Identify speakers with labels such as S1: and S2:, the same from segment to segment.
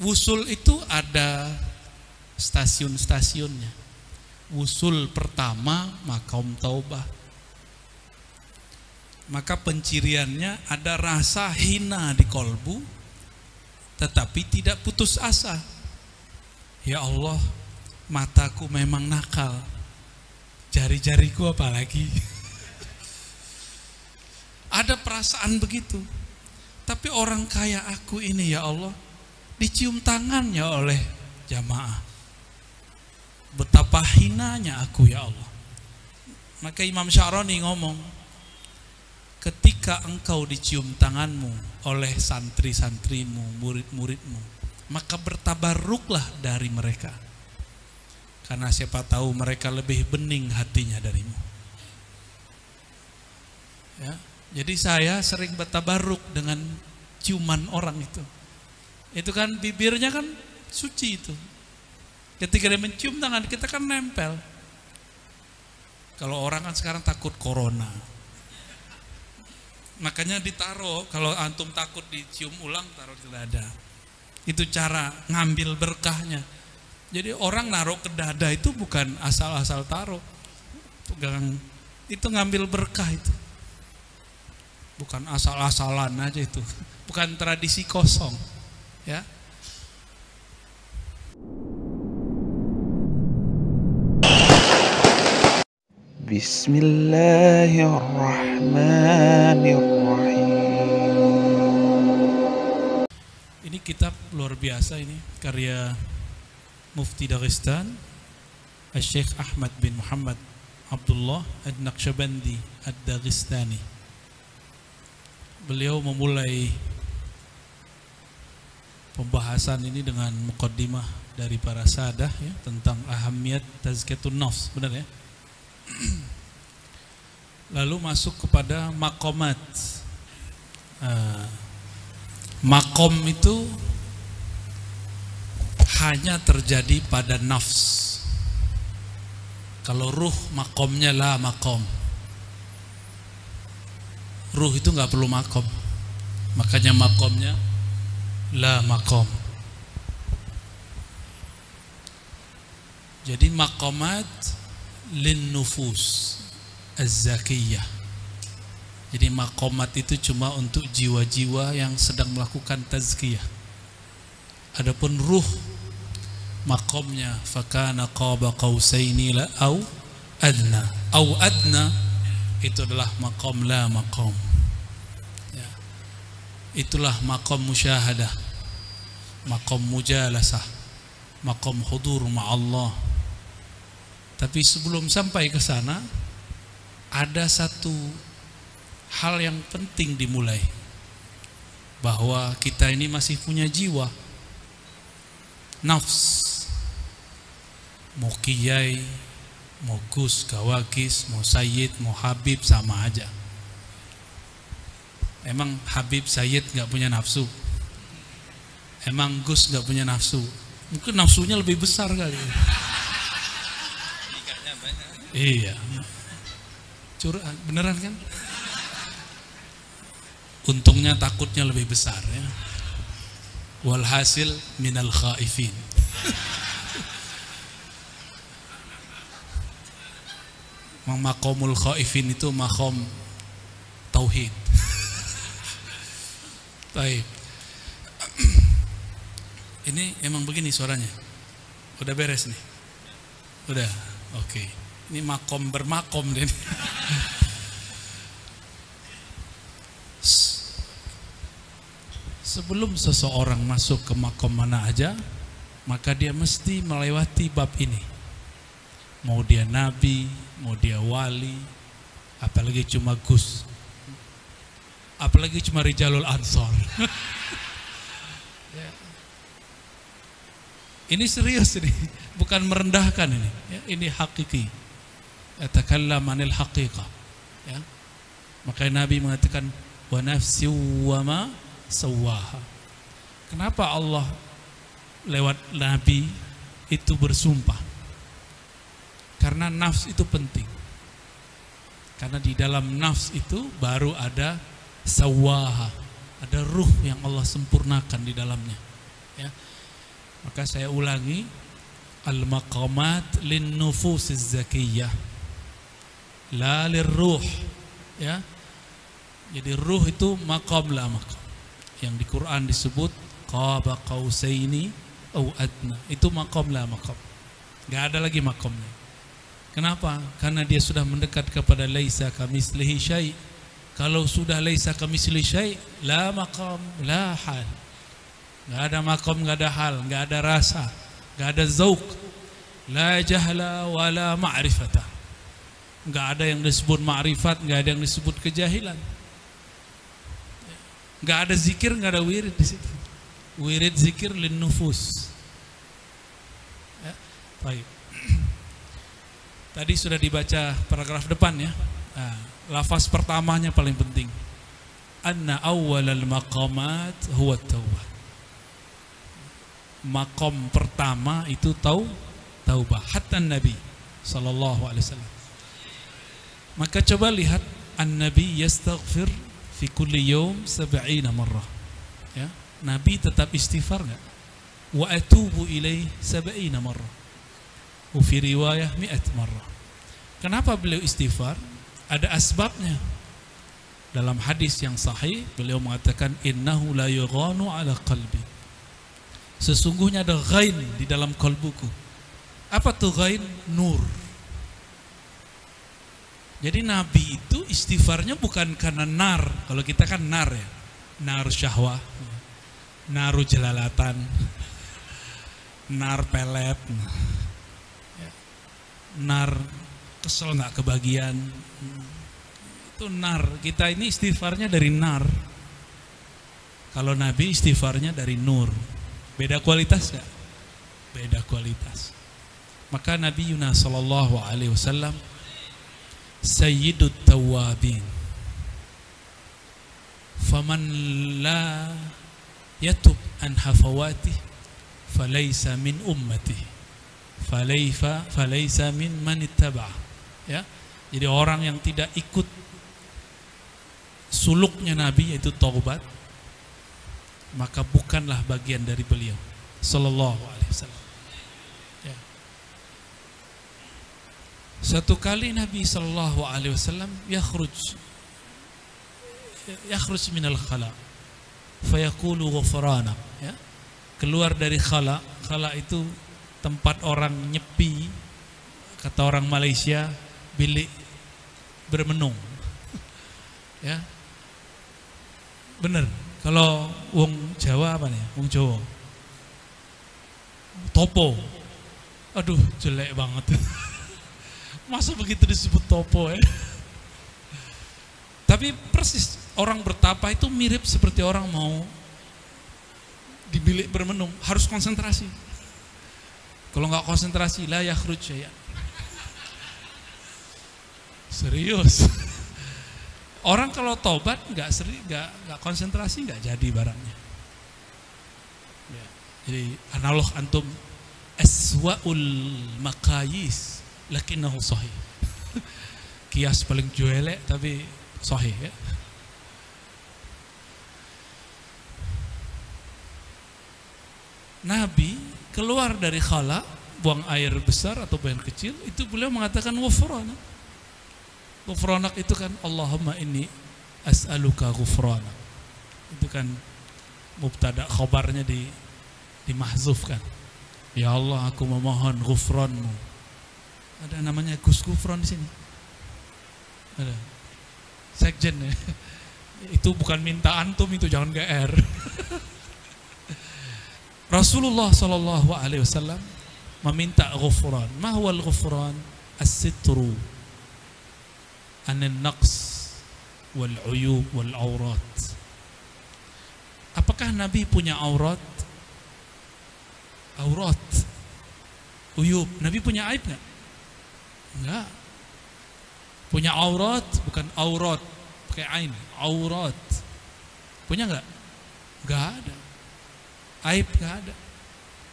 S1: Wusul itu ada stasiun-stasiunnya. Wusul pertama makom taubah. Maka penciriannya ada rasa hina di kolbu, tetapi tidak putus asa. Ya Allah, mataku memang nakal, jari-jariku apalagi. Ada perasaan begitu. Tapi orang kaya aku ini ya Allah, dicium tangannya oleh jamaah. Betapa hinanya aku ya Allah. Maka Imam Sya'rani ngomong, ketika engkau dicium tanganmu oleh santri-santrimu, murid-muridmu, maka bertabarruklah dari mereka. Karena siapa tahu mereka lebih bening hatinya darimu. Ya, jadi saya sering bertabarruk dengan ciuman orang itu. Itu kan bibirnya kan suci itu. Ketika dia mencium tangan kita kan nempel. Kalau orang kan sekarang takut corona, makanya ditaruh. Kalau antum takut dicium ulang, taruh di dada. Itu cara ngambil berkahnya. Jadi orang naruh ke dada itu bukan asal-asal taruh, pegang itu ngambil berkah itu. Bukan asal-asalan aja itu, bukan tradisi kosong, ya.
S2: Bismillahirrahmanirrahim.
S1: Ini kitab luar biasa, ini karya Mufti Dagestan, Syekh Ahmad bin Muhammad Abdullah Ad-Naqsyabandi Ad-Dagestani. Beliau memulai pembahasan ini dengan muqaddimah dari para sadah ya, tentang ahamiyat tazkiyatun nafs, benar ya? Lalu masuk kepada makomat. Makom itu hanya terjadi pada nafs. Kalau ruh makomnya la makom. Ruh itu nggak perlu makom, makanya makomnya la makom. Jadi makomat lin nufus az-zakiyah. Jadi makomat itu cuma untuk jiwa-jiwa yang sedang melakukan tazkiyah. Adapun ruh, makomnya fakana qaba qausaini la au adna. Au adna itu adalah makom la makom ya. Itulah makom musyahadah, makom mujalasah, makom hudur ma'allah. Tapi sebelum sampai ke sana, ada satu hal yang penting dimulai, bahwa kita ini masih punya jiwa, nafs. Mau kiai, mau gus, gawagis, mau sayyid, mau habib, sama aja. Emang habib sayyid gak punya nafsu? Emang gus gak punya nafsu? Mungkin nafsunya lebih besar kali. Iya, curang, beneran kan? Untungnya takutnya lebih besar ya. Walhasil minal khaifin. Makomul khaifin itu makom tauhid. Baik. Ini emang begini suaranya. Udah beres nih. Udah, oke. Ini makom bermakom deh. Sebelum seseorang masuk ke makom mana aja, maka dia mesti melewati bab ini. Mau dia nabi, mau dia wali, apalagi cuma gus, apalagi cuma rijalul ansor. Ini serius ini, bukan merendahkan ini. Ya, ini hakiki. Atakallam anil haqiqah. Ya. Makanya Nabi mengatakan wa nafsi wa ma sawaha. Kenapa Allah lewat Nabi itu bersumpah? Karena nafs itu penting. Karena di dalam nafs itu baru ada sawaha, ada ruh yang Allah sempurnakan di dalamnya. Ya. Maka saya ulangi, al-maqamat lin-nufusiz zakiyah, la lirruh, ya. Jadi ruh itu maqam la maqam. Yang di Quran disebut qaba qausaini au adna. Itu maqam la maqam. Enggak ada lagi maqamnya. Kenapa? Karena dia sudah mendekat kepada laisa kamitslihi syai'. Kalau sudah laisa kamitslihi syai', la maqam, la hal. Enggak ada maqam, enggak ada hal, enggak ada rasa, enggak ada zauq. La jahla wala ma'rifata. Enggak ada yang disebut ma'rifat, enggak ada yang disebut kejahilan. Enggak ada zikir, enggak ada wirid di situ. Wirid zikir lin nufus. Ya, baik. Tadi sudah dibaca paragraf depan ya. Nah, lafaz pertamanya paling penting. Anna awwalal maqamat huwa taubah. Maqam pertama itu taubah. Hatta Nabi sallallahu alaihi wasallam. Maka coba lihat an-nabi yastaghfir fi kulli yawm 70 marrah. Ya, Nabi tetap istighfar enggak? Wa atubu ilaih 70 marrah. Wa fi riwayah 100 marrah. Kenapa beliau istighfar? Ada asbabnya. Dalam hadis yang sahih beliau mengatakan innahu la yughanu ala qalbi. Sesungguhnya ada ghain di dalam kalbuku. Apa tuh ghain? Nur. Jadi Nabi itu istighfarnya bukan karena nar. Kalau kita kan nar ya, nar syahwah, naru jelalatan, nar pelet, nar kesel nggak kebagian. Itu nar. Kita ini istighfarnya dari nar. Kalau Nabi istighfarnya dari nur. Beda kualitas nggak? Beda kualitas. Maka Nabi Yunus sallallahu alaihi wasallam sayyidut tawabin. Faman la yatub an hafawati falaysa min ummati. Falaysa min man ittaba. Ya. Jadi orang yang tidak ikut suluknya Nabi yaitu taubat, maka bukanlah bagian dari beliau sallallahu alaihi wasallam. Ya. Satu kali Nabi sallallahu alaihi wasallam yakhruj minal khala fayaqulu ghufrana, ya. Keluar dari khala. Khala itu tempat orang nyepi, kata orang Malaysia, bilik bermenung. Ya. Bener. Kalau wong Jawa apa nih? Wong Jawa. Topo. Aduh, jelek banget. Masa begitu disebut topo ya? Tapi persis orang bertapa itu mirip seperti orang mau di bilik bermenung, harus konsentrasi. Kalau nggak konsentrasi, la yakhruj syai'. Serius. Orang kalau tobat nggak konsentrasi, nggak jadi barangnya. Ya, jadi analog antum aswaul maqayis lakinnahu sahih. Kias paling jelek tapi sahih ya. Nabi keluar dari khala, buang air besar atau buang air kecil, itu beliau mengatakan ghufrana. Ghufranak itu kan Allahumma inni as'aluka ghufranak. Itu kan mubtada, khabarnya dimahzufkan. Ya Allah, aku memohon ghufranmu. Ada namanya Gus Ghufran di sini. Ada. Sekjen ya. Itu bukan minta antum, itu jangan GR. Rasulullah sallallahu alaihi wasallam meminta ghufran. Ma huwal ghufran? As-sitru anin naqs wal uyub wal aurat. Apakah Nabi punya aurat? Aurat, uyub. Nabi punya aib enggak? Enggak. Punya aurat, bukan aurat pakai ain, aurat. Punya enggak? Enggak ada. Aib enggak ada.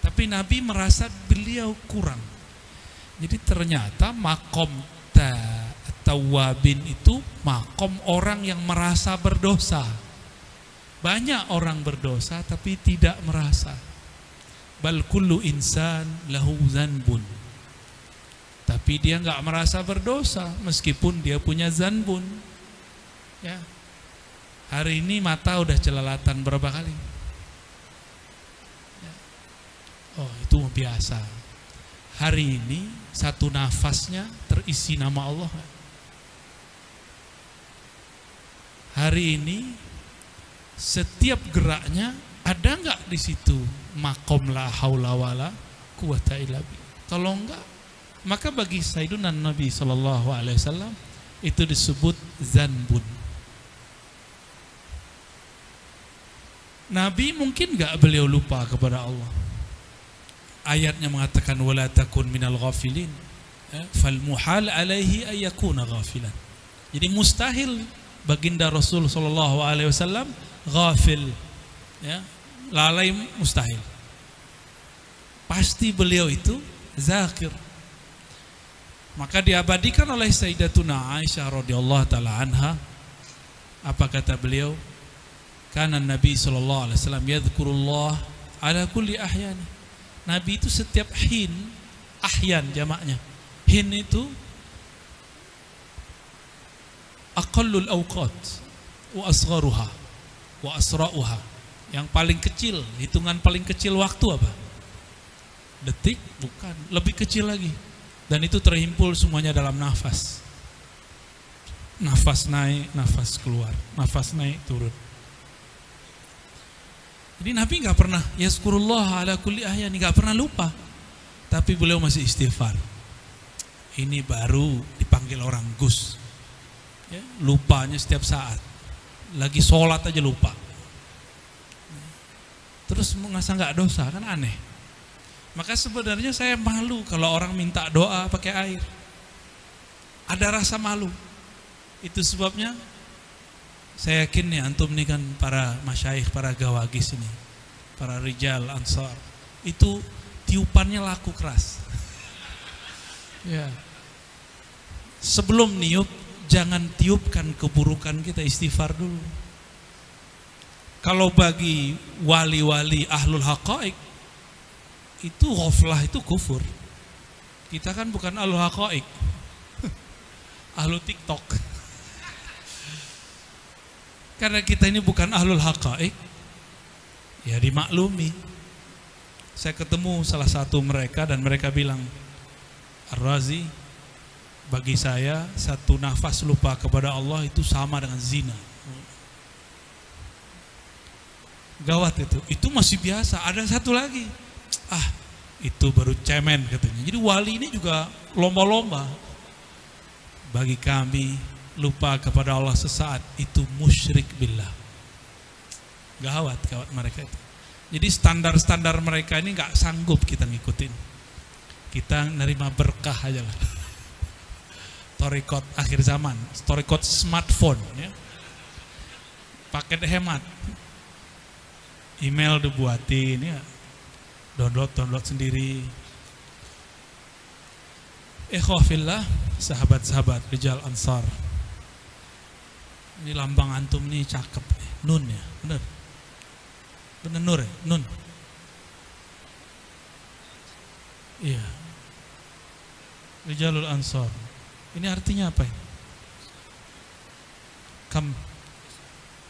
S1: Tapi Nabi merasa beliau kurang. Jadi ternyata makom tawabin itu makom orang yang merasa berdosa. Banyak orang berdosa tapi tidak merasa. Bal kullu insan lahu zanbun. Tapi dia nggak merasa berdosa meskipun dia punya zanbun. Ya. Hari ini mata udah celalatan berapa kali? Ya. Oh, itu biasa. Hari ini satu nafasnya terisi nama Allah. Hari ini setiap geraknya ada nggak di situ makom la haula wala quwata illa billah. Kalau enggak, maka bagi Sayyidina Nabi sallallahu alaihi wasallam itu disebut zanbun. Nabi mungkin nggak beliau lupa kepada Allah. Ayatnya mengatakan wala takun minal ghafilin. Fal muhal alaihi ayyakuna ghafilan. Jadi mustahil baginda Rasul sallallahu alaihi wasallam ghafil, ya, lalai, mustahil. Pasti beliau itu zakir. Maka diabadikan oleh Sayyidatuna Aisyah radhiyallahu taala anha, apa kata beliau? Kana Nabi sallallahu alaihi wasallam yadhkurullah ala kulli ahyani. Nabi itu setiap hin, ahyan jamaknya. Hin itu aqallul awqat wa asgharuha wa asra'uha. Yang paling kecil, hitungan paling kecil waktu apa? Detik? Bukan, lebih kecil lagi. Dan itu terhimpul semuanya dalam nafas. Nafas naik, nafas keluar, nafas naik, turun. Jadi Nabi nggak pernah yazkurullah ala kulli ahyan, nggak pernah lupa. Tapi beliau masih istighfar. Ini baru dipanggil orang Gus. Ya, lupanya setiap saat. Lagi sholat aja lupa. Terus ngerasa nggak dosa, kan aneh. Maka sebenarnya saya malu kalau orang minta doa pakai air. Ada rasa malu. Itu sebabnya saya yakin nih antum nih kan para masyayikh, para gawagis ini, para rijal ansar, itu tiupannya laku keras. Ya. Sebelum niup, jangan tiupkan keburukan kita, istighfar dulu. Kalau bagi wali-wali ahlul haqa'iq, itu ghaflah, itu kufur. Kita kan bukan ahlul haqa'iq, ahlul TikTok. Karena kita ini bukan ahlul haqa'iq, ya dimaklumi. Saya ketemu salah satu mereka dan mereka bilang, Ar-Razi, bagi saya satu nafas lupa kepada Allah itu sama dengan zina. Gawat itu. Itu masih biasa. Ada satu lagi. Itu baru cemen katanya. Jadi wali ini juga lomba-lomba. Bagi kami lupa kepada Allah sesaat itu musyrik billah. Gawat mereka itu. Jadi standar-standar mereka ini nggak sanggup kita ngikutin. Kita nerima berkah aja lah. Torikot akhir zaman, torikot smartphone, ya. Paket hemat, email dibuatin, ya. Download sendiri. Ikhwafillah, sahabat-sahabat rijal ansar. Ini lambang antum nih cakep, nun ya, bener. Bener nur ya, nun. Iya. Rijalul ansar. Ini artinya apa ini? Kam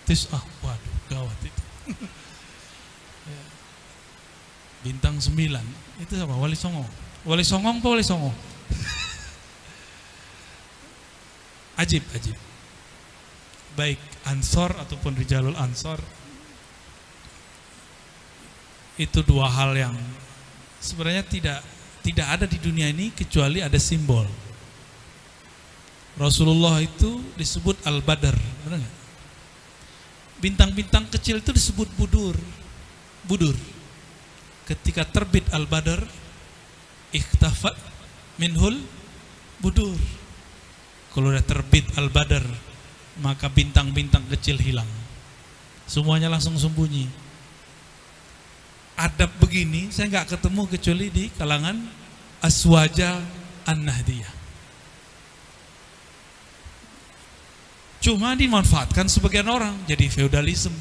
S1: tis'ah. Waduh, gawat itu. Ya. Bintang 9. Itu apa? Wali Songo. Wali Songong apa Wali Songo? Ajib. Baik ansor ataupun rijalul ansor, itu dua hal yang sebenarnya tidak ada di dunia ini kecuali ada simbol. Rasulullah itu disebut Al-Badr, benar nggak? Bintang-bintang kecil itu disebut budur. Ketika terbit Al-Badr, ikhtafat minhul budur. Kalau udah terbit Al-Badr, maka bintang-bintang kecil hilang. Semuanya langsung sembunyi. Adab begini saya nggak ketemu kecuali di kalangan aswaja an-nahdiyah. Cuma dimanfaatkan sebagian orang jadi feudalisme.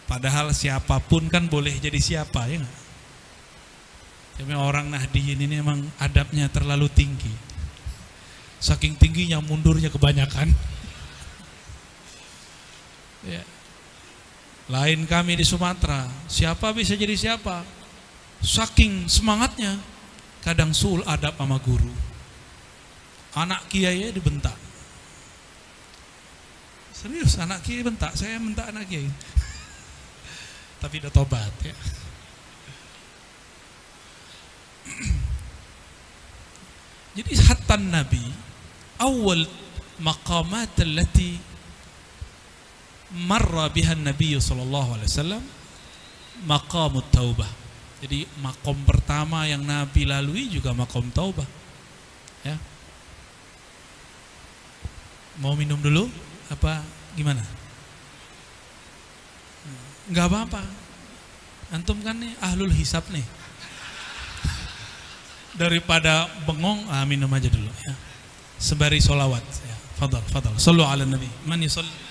S1: Padahal siapapun kan boleh jadi siapa, ya nggak? Tapi orang Nahdiyin ini memang adabnya terlalu tinggi. Saking tingginya mundurnya kebanyakan. Ya. Lain kami di Sumatera, siapa bisa jadi siapa? Saking semangatnya, kadang suul adab sama guru. Anak kiai dibentak. Serius, anak kiai bentak, saya bentak anak kiai. Tapi udah tobat, ya. Jadi hatta Nabi awal maqamat allati marra biha Nabi sallallahu alaihi wasallam maqamut taubah. Jadi makom pertama yang Nabi lalui juga makom taubah. Ya. Mau minum dulu apa gimana? Enggak apa-apa. Antum kan nih ahlul hisab nih. Daripada bengong, minum aja dulu ya. Sembari sholawat ya. Fadal, fadal. Sallu ala Nabi. Man yusalli.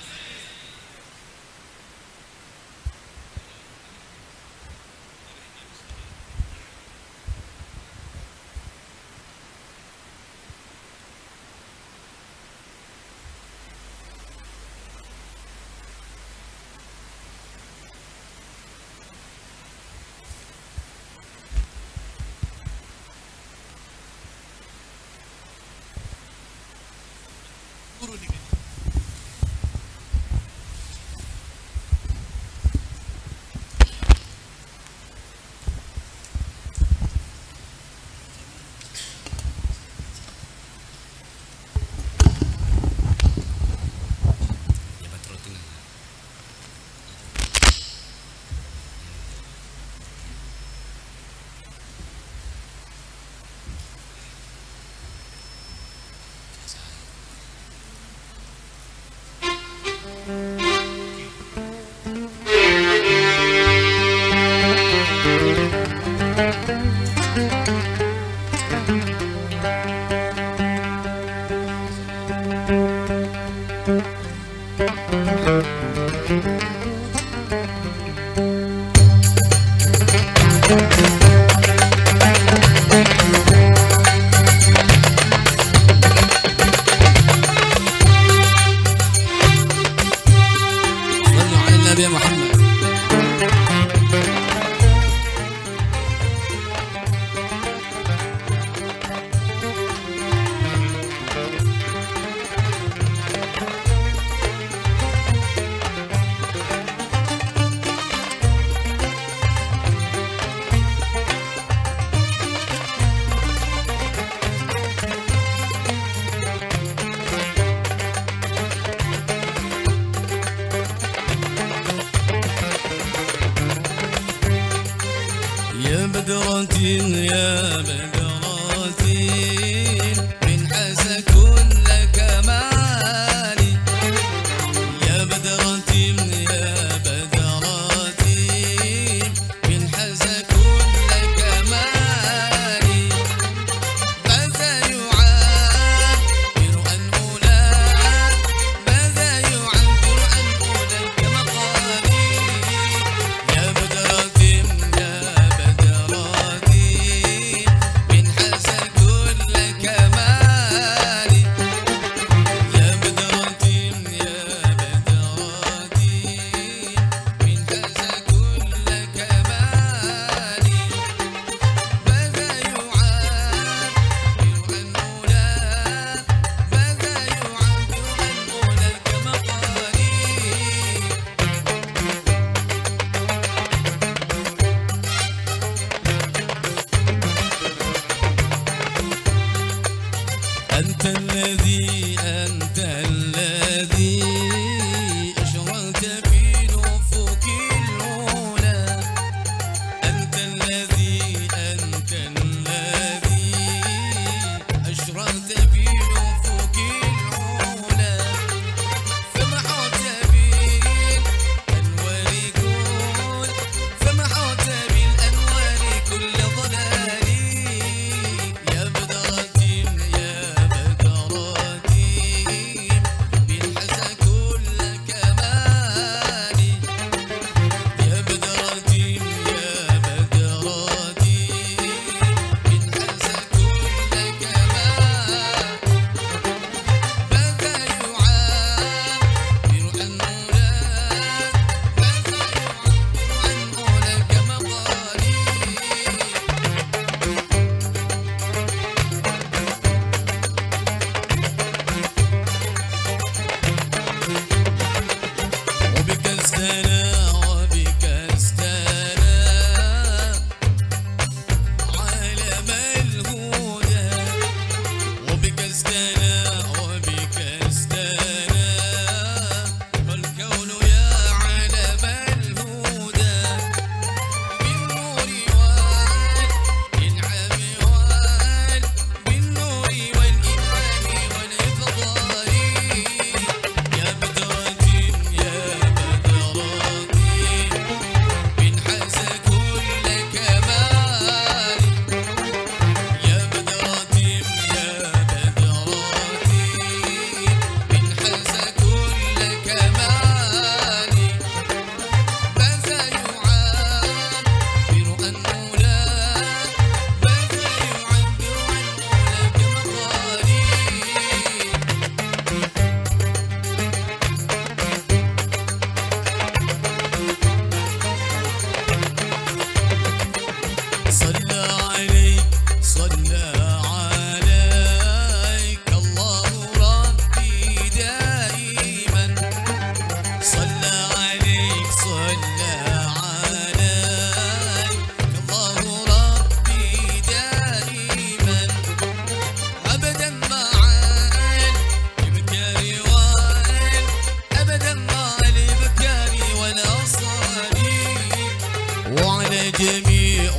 S3: وعلى جميع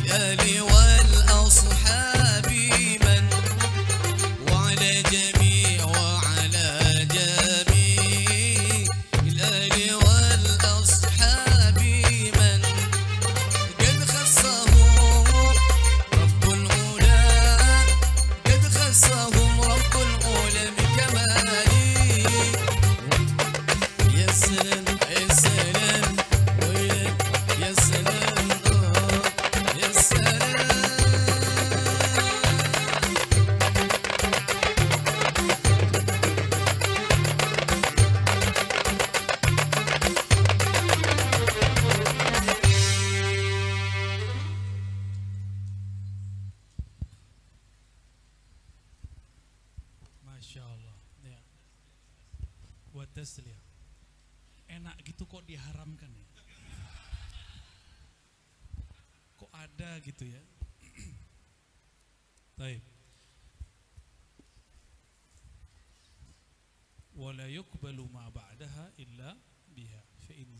S3: الآل والأصحاب من وعلى جميع الآل والأصحاب من قد خصهم رب العلا بكماله. يا سلام يا سلام ويلك يا سلام يا سلام.
S1: Masya Allah ya. Wa tasliyah. Enak gitu kok diharamkan ya. Kok ada gitu ya. Baik. Wala yuqbalu ma ba'daha illa biha fa in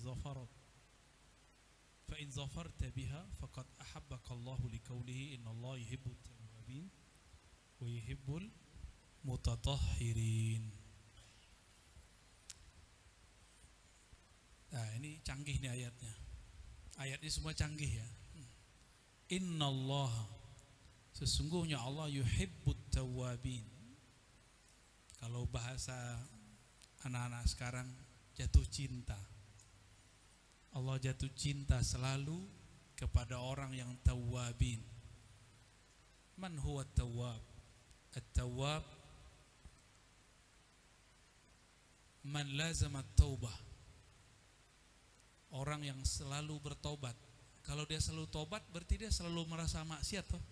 S1: zafarta biha faqad ahabbaka Allahu liqaulihi innallaha yuhibbut tawwabin wa yuhibbul mutatahhirin. Nah, ini canggih nih ayatnya. Ayat ini semua canggih ya. Innallaha, sesungguhnya Allah yuhibbut tawwabin. Kalau bahasa anak-anak sekarang, jatuh cinta. Allah jatuh cinta selalu kepada orang yang tawwabin. Man huwa tawwab? At-tawwab man lazama at-taubah. Orang yang selalu bertobat. Kalau dia selalu tobat berarti dia selalu merasa maksiat toh.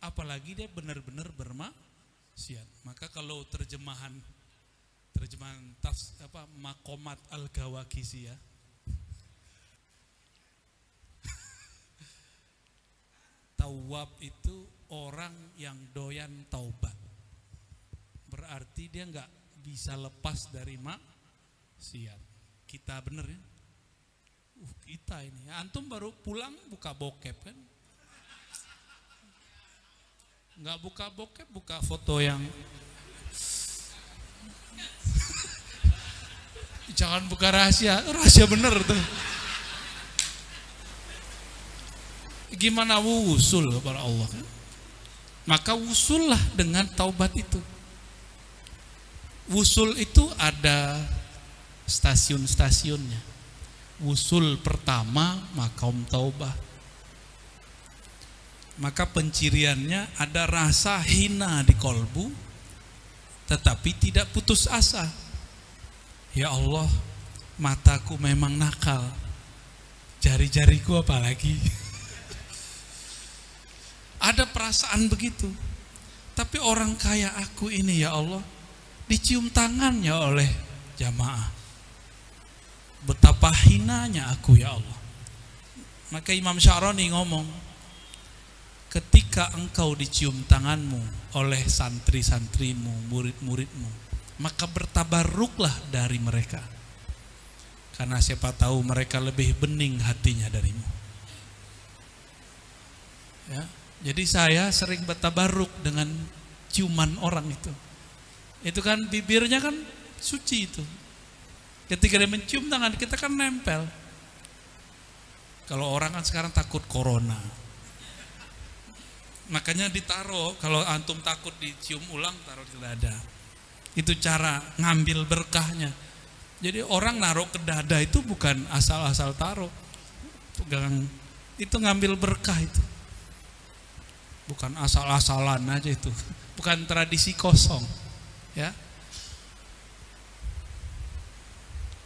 S1: Apalagi dia benar-benar bermaksiat. Maka kalau terjemahan Maqamat Al-Gawaqisi ya. Tawwab itu orang yang doyan taubat. Berarti dia nggak bisa lepas dari maksiat. Kita bener ya? Kita ini, antum baru pulang buka bokep kan? Nggak buka bokep, buka foto yang jangan buka rahasia bener tuh. Gimana wusul kepada Allah kan? Maka wusullah dengan taubat itu. Wusul itu ada stasiun-stasiunnya. Wusul pertama maqam taubah. Maka penciriannya ada rasa hina di kolbu, tetapi tidak putus asa. Ya Allah, mataku memang nakal, jari-jariku apalagi. Ada perasaan begitu. Tapi orang kaya aku ini ya Allah, dicium tangannya oleh jamaah. Betapa hinanya aku ya Allah. Maka Imam Sya'rani ngomong, ketika engkau dicium tanganmu oleh santri-santrimu, murid-muridmu, maka bertabarruklah dari mereka. Karena siapa tahu mereka lebih bening hatinya darimu. Ya, jadi saya sering bertabarruk dengan ciuman orang itu. Itu kan bibirnya kan suci itu. Ketika dia mencium tangan kita kan nempel. Kalau orang kan sekarang takut corona, makanya ditaruh. Kalau antum takut dicium ulang, taruh di dada. Itu cara ngambil berkahnya. Jadi orang naruh ke dada itu bukan asal-asal taruh, pegang itu ngambil berkah itu. Bukan asal-asalan aja itu, bukan tradisi kosong, ya.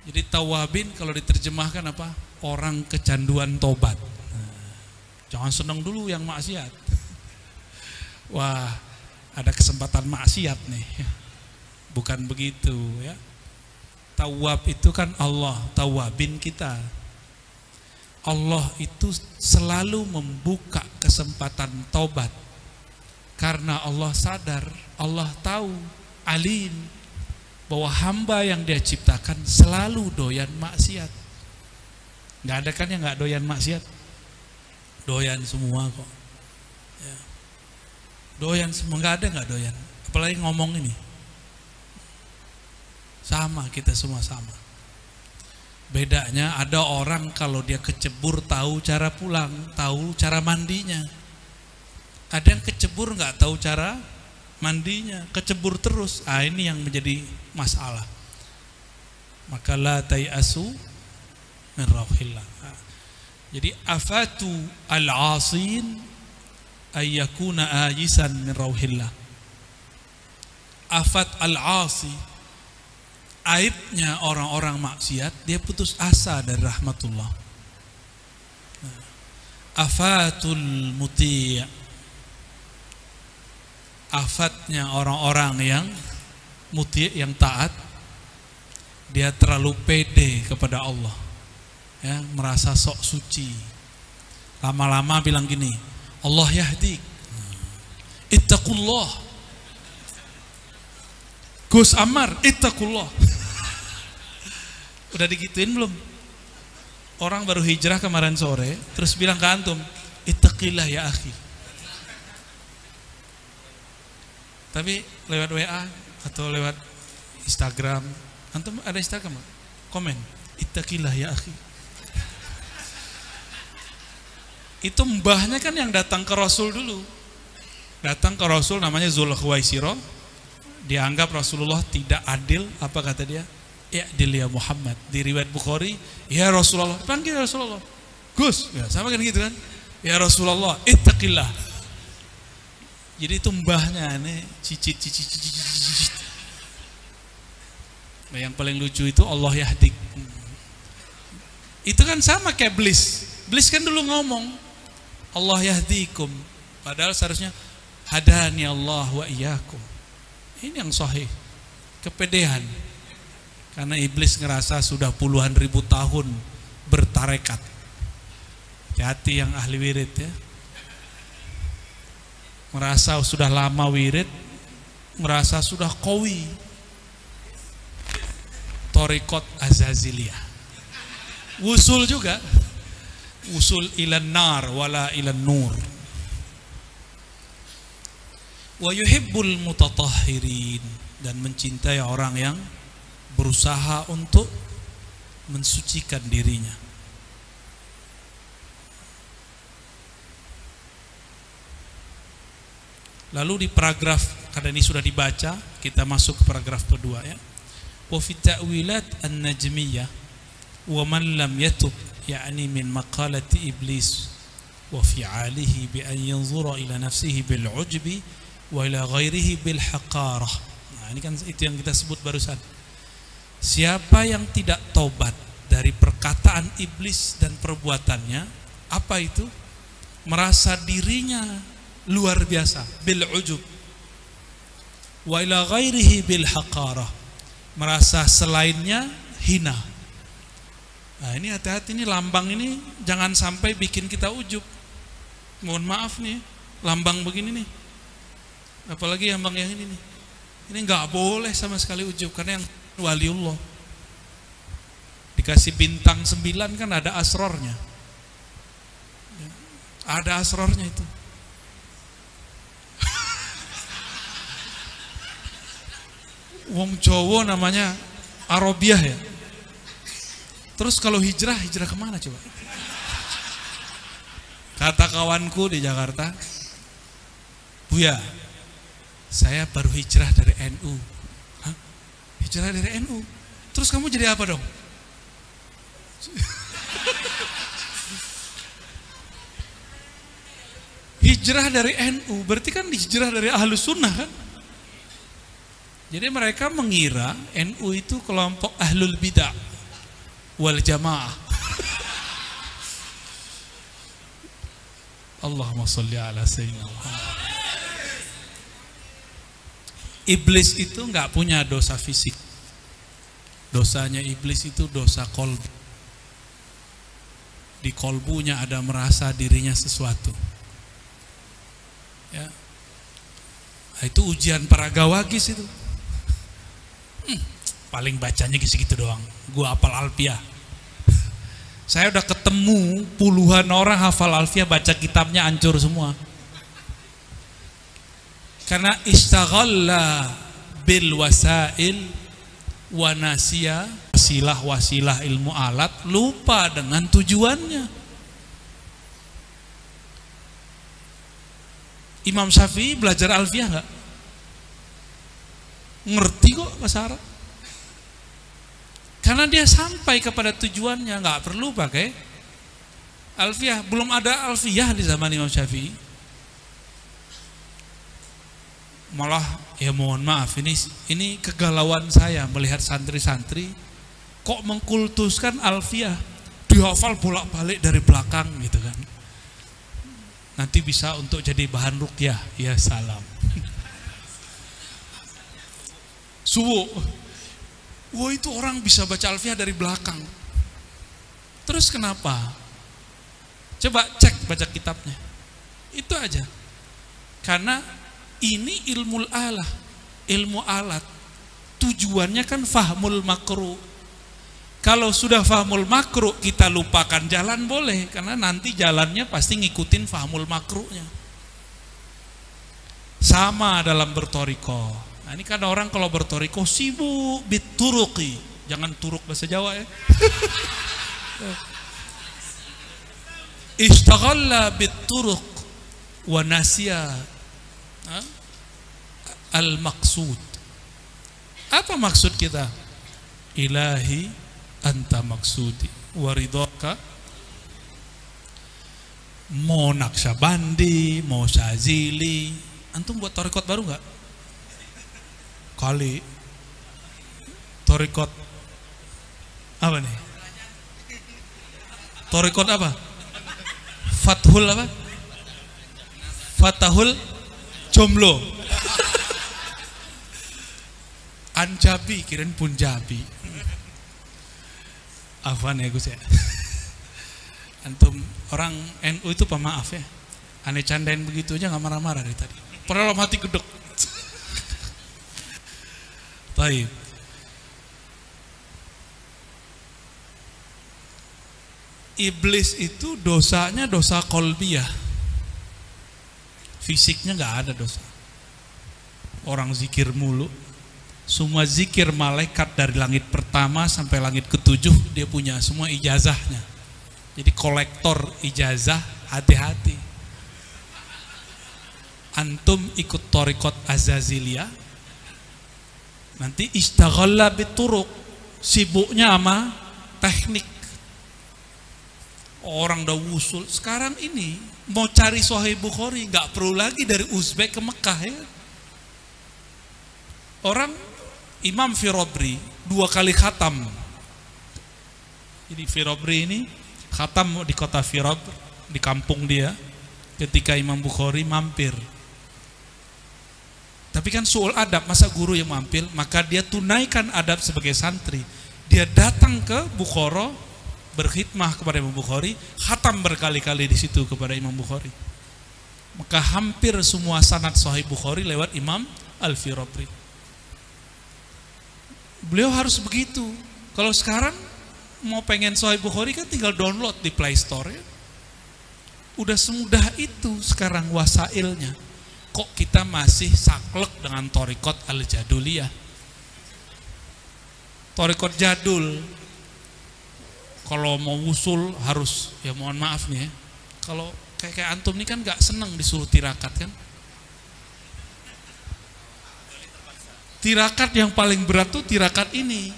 S1: Jadi tawabin kalau diterjemahkan apa? Orang kecanduan tobat. Nah, jangan senang dulu yang maksiat. Wah, ada kesempatan maksiat nih. Bukan begitu ya. Tawab itu kan Allah, tawabin kita. Allah itu selalu membuka kesempatan tobat. Karena Allah sadar, Allah tahu, alim. bahwa hamba yang dia ciptakan selalu doyan maksiat. Nggak ada kan yang nggak doyan maksiat? Doyan semua kok. Ya. Doyan semua, nggak ada nggak doyan. Apalagi ngomong ini. Sama, kita semua sama. Bedanya ada orang kalau dia kecebur tahu cara pulang, tahu cara mandinya. Ada yang kecebur nggak tahu cara mandinya, kecebur terus. Ini yang menjadi masalah. Maka la tayasu min rauhillah. Jadi afatu al-asin ayyakuna ajisan min rauhillah. Afat al-asi, aibnya orang-orang maksiat, dia putus asa dari rahmatullah. Afatul muti', afatnya orang-orang yang muti', yang taat, dia terlalu pede kepada Allah, ya, merasa sok suci. Lama-lama bilang gini, Allah yahdik, ittaqullah, Gus Ammar, ittaqullah. Udah digituin belum? Orang baru hijrah kemarin sore, terus bilang ke antum, ittaqillah ya akhi. Tapi lewat WA atau lewat Instagram, antum ada Instagram? Komen, ittaqillah ya akhi. Itu mbahnya kan yang datang ke Rasul dulu. Datang ke Rasul namanya Zulkhuwaisiro. Dianggap Rasulullah tidak adil, apa kata dia? I'dil ya Muhammad. Di riwayat Bukhari, ya Rasulullah, panggil Rasulullah, Gus, ya, sama kan gitu kan? Ya Rasulullah, ittaqillah. Jadi itu mbahnya ini cicit. Nah, yang paling lucu itu Allah yahdik. Itu kan sama kayak Iblis. Iblis kan dulu ngomong Allah yahdikum, padahal seharusnya hadani Allah wa iyyakum. Ini yang sahih. Kepedean. Karena iblis ngerasa sudah puluhan ribu tahun bertarekat. Hati-hati yang ahli wirid ya. Merasa sudah lama wirid, merasa sudah qawi. Thariqat Azaziliyah. Wusul juga. Wusul ilan nar wala ilan nur. Wa yuhibbul mutatahhirin, dan mencintai orang yang berusaha untuk mensucikan dirinya. Lalu di paragraf, karena ini sudah dibaca, kita masuk ke paragraf kedua ya. Wa fi ta'wilat an-najmiyah wa man lam yatub, yakni min maqalati iblis wa fi'alihi bi an yanzura ila nafsihi bil ujbi wa ila ghairihi bil haqarah. Nah, ini kan itu yang kita sebut barusan. Siapa yang tidak tobat dari perkataan iblis dan perbuatannya, apa itu? Merasa dirinya luar biasa, bil ujub, wa ila ghairihi bil haqarah, merasa selainnya hina. Nah, ini hati-hati, ini lambang ini jangan sampai bikin kita ujub. Mohon maaf nih, lambang begini nih, apalagi lambang yang ini nih, ini nggak boleh sama sekali ujub, karena yang waliullah dikasih bintang 9 kan ada asrornya, ada asrornya itu. Wong Jawa namanya Arabiah ya. Terus kalau hijrah kemana coba? Kata kawanku di Jakarta, Buya, saya baru hijrah dari NU. Hah? Hijrah dari NU? Terus kamu jadi apa dong? Hijrah dari NU berarti kan hijrah dari Ahlus Sunnah kan? Jadi mereka mengira NU itu kelompok Ahlul Bidah wal Jamaah. Allahumma sholli ala sayyidina Muhammad. Iblis itu nggak punya dosa fisik. Dosanya iblis itu dosa kolbu. Di kolbunya ada merasa dirinya sesuatu. Ya. Itu ujian para gawagis itu. paling bacanya gitu-gitu doang. Gua hafal alfiah. Saya udah ketemu puluhan orang hafal alfiah, baca kitabnya hancur semua. Karena istaghalla bil wasail wa nasiya, wasilah ilmu alat, lupa dengan tujuannya. Imam Syafi'i belajar alfiah enggak? Ngerti kok bahasa Arab. Karena dia sampai kepada tujuannya, nggak perlu pakai alfiah. Belum ada alfiah di zaman Imam Syafi'i. Malah ya mohon maaf, ini kegalauan saya melihat santri-santri kok mengkultuskan alfiah, dihafal bolak-balik dari belakang gitu kan. Nanti bisa untuk jadi bahan ruqyah, ya salam. Subuh. Wah, itu orang bisa baca alfiah dari belakang. Terus kenapa? Coba cek baca kitabnya. Itu aja. Karena ini ilmu alah, ilmu alat. Tujuannya kan fahmul makruh. Kalau sudah fahmul makruh kita lupakan jalan boleh, karena nanti jalannya pasti ngikutin fahmul makruhnya. Sama dalam bertoriko. Nah, ini kan orang kalau bertoriko sibuk bituruqi, jangan turuk bahasa Jawa ya. Istaghalla bituruq wa nasiya al-maqsud. Apa maksud kita? Ilahi anta maksudi wa ridhaka. Mau Naqsyabandi, mau Syazili. Antum buat torikot baru nggak? Kali torikot apa nih? Torikot apa? Fathul apa? Fatahul Jomblo. Anjabi, kirain Punjabi. Afwan ya Gus ya. Antum orang NU itu pemaaf ya. Aneh candain begitu aja nggak marah-marah dari tadi. Padahal hati gedek. Baik. Iblis itu dosanya dosa qalbiyah. Fisiknya nggak ada dosa. Orang zikir mulu. Semua zikir malaikat dari langit pertama sampai langit ketujuh dia punya semua ijazahnya. Jadi kolektor ijazah, hati-hati. Antum ikut torikot Azaziliyah, nanti istaghalla bituruq, sibuknya sama teknik. Orang udah wusul. Sekarang ini mau cari Sahih Bukhari nggak perlu lagi dari Uzbek ke Mekah ya. Orang Imam Firabri 2 kali khatam. Jadi Firabri ini khatam di kota Firab, di kampung dia, ketika Imam Bukhari mampir. Tapi kan soal adab, masa guru yang mampir, maka dia tunaikan adab sebagai santri. Dia datang ke Bukhara, berkhidmah kepada Imam Bukhari, khatam berkali-kali di situ kepada Imam Bukhari. Maka hampir semua sanad Sahih Bukhari lewat Imam Al-Firabri. Beliau harus begitu. Kalau sekarang mau pengen Sahih Bukhari kan tinggal download di Play Store ya. Udah semudah itu sekarang wasailnya. Kok kita masih saklek dengan torikot al-jaduliyah? Torikot jadul, kalau mau wusul harus, ya mohon maaf nih ya, kalau kayak antum nih kan gak seneng disuruh tirakat kan. Tirakat yang paling berat tuh tirakat ini.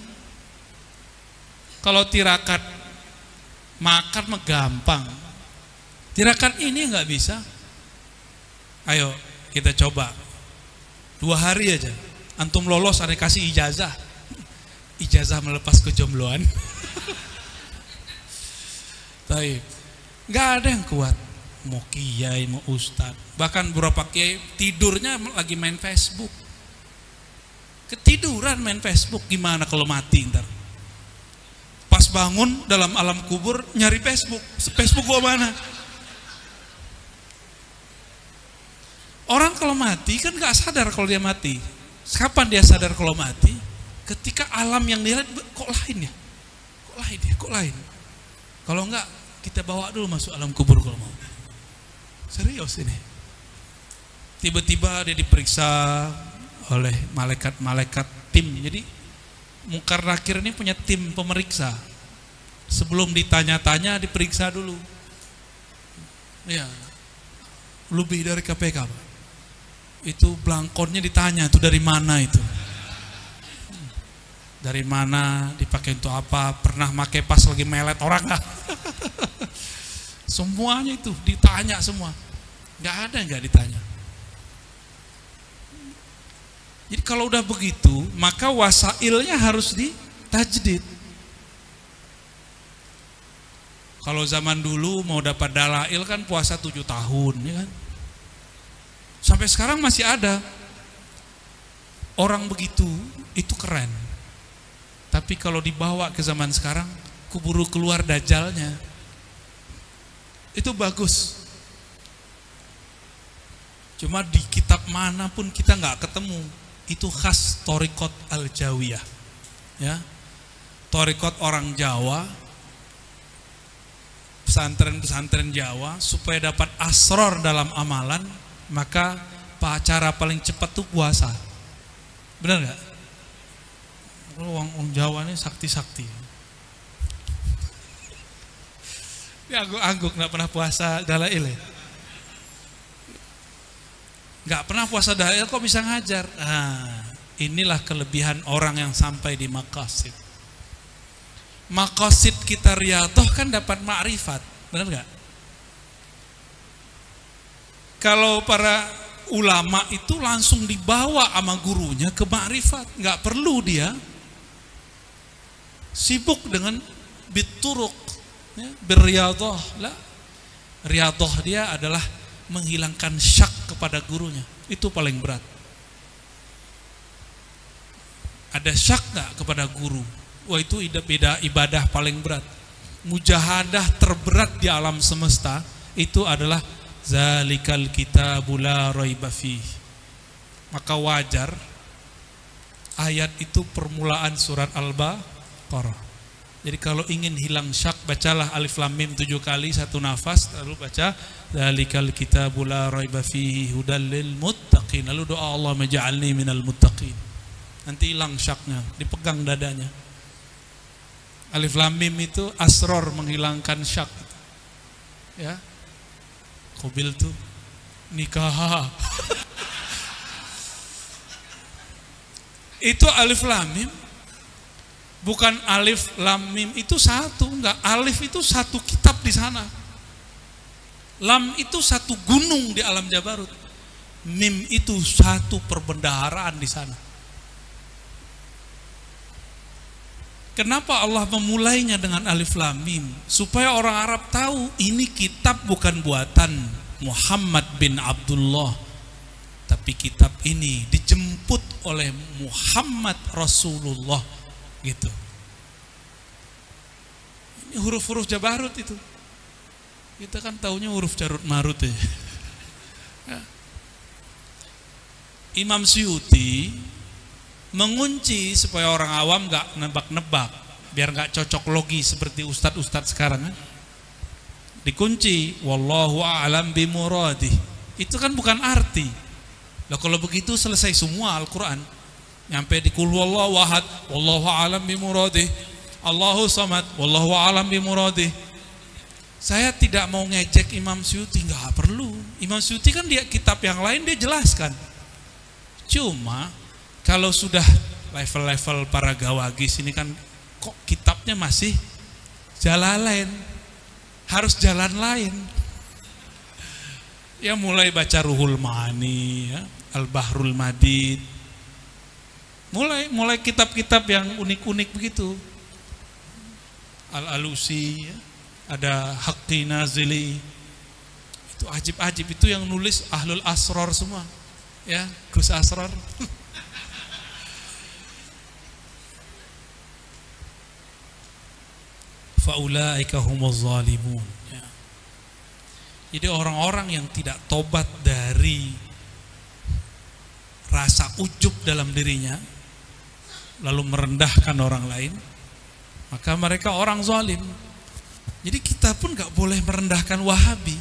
S1: Kalau tirakat makan mah gampang, tirakat ini nggak bisa. Ayo kita coba 2 hari aja, antum lolos, ada kasih ijazah, ijazah melepas kejombloan. Taib, nggak ada yang kuat, mau kiai mau ustad, bahkan beberapa kiai tidurnya lagi main Facebook, ketiduran main Facebook. Gimana kalau mati ntar? Pas bangun dalam alam kubur nyari Facebook, Facebook gua mana? Orang kalau mati kan gak sadar kalau dia mati. Kapan dia sadar kalau mati? Ketika alam yang dilihat kok lain ya? Kok lain? Kalau enggak kita bawa dulu masuk alam kubur kalau mau. Serius ini. Tiba-tiba dia diperiksa oleh malaikat-malaikat tim. Jadi Munkar Nakir ini punya tim pemeriksa. Sebelum ditanya-tanya diperiksa dulu. Ya, lebih dari KPK, Pak. Itu belangkonnya ditanya, itu dari mana itu? Dari mana, dipakai untuk apa, pernah pakai pas lagi melet orang nggak? Semuanya itu ditanya semua. Nggak ada yang nggak ditanya. Jadi kalau udah begitu, maka wasailnya harus ditajdid. Kalau zaman dulu mau dapat dalail kan puasa 7 tahun, ya kan? Sampai sekarang masih ada orang begitu, itu keren. Tapi kalau dibawa ke zaman sekarang, keburu keluar dajalnya. Itu bagus. Cuma di kitab manapun kita nggak ketemu. Itu khas Thariqat Al-Jawiyah. Ya. Thariqat orang Jawa, pesantren-pesantren Jawa, supaya dapat asror dalam amalan, maka cara paling cepat tuh puasa. Benar nggak? Orang Jawa ini sakti-sakti. Ya angguk nggak pernah puasa dalail ya? Nggak pernah puasa dalail kok bisa ngajar? Nah, inilah kelebihan orang yang sampai di maqasid. Maqasid kita riyadhah kan dapat ma'rifat, benar nggak? Kalau para ulama itu langsung dibawa sama gurunya ke ma'rifat, nggak perlu dia sibuk dengan bituruk, ya, berriyadhah. Lah, riyadhah dia adalah menghilangkan syak kepada gurunya. Itu paling berat. Ada syak nggak kepada guru? Wah, itu ibadah paling berat. Mujahadah terberat di alam semesta itu adalah zalikal kitabul la raiba fih. Maka wajar ayat itu permulaan surat Al-Baqarah. Jadi kalau ingin hilang syak, bacalah Alif Lam Mim 7 kali satu nafas, lalu baca zalikal kitabul la raiba fihi hudal lil muttaqin. Lalu doa Allah maj'alni minal muttaqin. Nanti hilang syaknya, dipegang dadanya. Alif Lam Mim itu asror, menghilangkan syak. Ya. Qabil tuh nikah. Itu Alif Lam Mim. Bukan Alif Lam Mim itu satu, enggak. Alif itu satu kitab di sana. Lam itu satu gunung di alam Jabarut. Mim itu satu perbendaharaan di sana. Kenapa Allah memulainya dengan Alif Lam Mim? Supaya orang Arab tahu ini kitab bukan buatan Muhammad bin Abdullah, tapi kitab ini dijemput oleh Muhammad Rasulullah, gitu. Ini huruf-huruf Jabarut itu. Kita kan taunya huruf Jarut Marut ya. Imam Suyuti mengunci supaya orang awam gak nebak-nebak, biar gak cocok logi seperti ustadz-ustadz sekarang kan. Dikunci wallahu a'lam bimuradih. Itu kan bukan arti. Lah kalau begitu selesai semua Al-Qur'an. Nyampe di qul huwallahu ahad wallahu a'lam bimuradih, Allahu samad wallahu a'lam bimuradih. Saya tidak mau ngejek Imam Suyuti, nggak perlu. Imam Suyuti kan dia kitab yang lain dia jelaskan. Cuma kalau sudah level-level para gawagis ini kan kok kitabnya masih Jalalain, harus jalan lain. Ya mulai baca Ruhul Ma'ani, ya, Al-Bahrul Madid. Mulai kitab-kitab yang unik-unik begitu. Al-Alusi, ya. Ada Haqqi Nazili, itu ajib-ajib, itu yang nulis Ahlul Asrar semua, ya, Gus Asrar. Faulaika humuz zalimun. Ya. Jadi orang-orang yang tidak tobat dari rasa ujub dalam dirinya, lalu merendahkan orang lain, maka mereka orang zalim. Jadi kita pun gak boleh merendahkan Wahabi,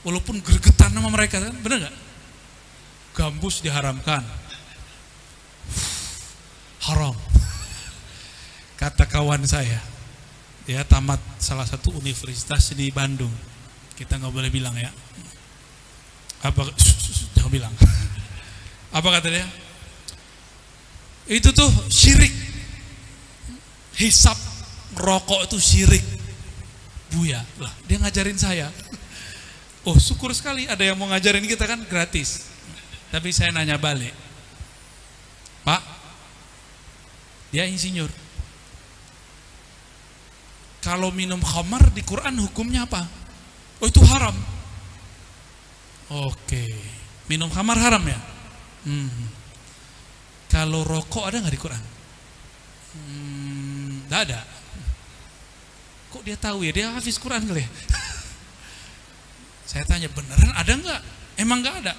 S1: walaupun gregetan sama mereka, kan? Bener gak? Gambus diharamkan, haram. Kata kawan saya, dia tamat salah satu universitas di Bandung. Kita gak boleh bilang ya. Apa? Jangan bilang. Apa kata dia? Itu tuh syirik. Hisap rokok itu syirik. Buya lah, dia ngajarin saya. Oh, syukur sekali ada yang mau ngajarin kita, kan gratis. Tapi saya nanya balik, Pak, dia insinyur, kalau minum khamar di Quran hukumnya apa? Oh, itu haram. Oke, minum khamar haram ya? Kalau rokok ada nggak di Quran? Nggak ada. Kok dia tahu ya? Dia hafiz Quran kali ya? Saya tanya, beneran ada nggak? Emang nggak ada.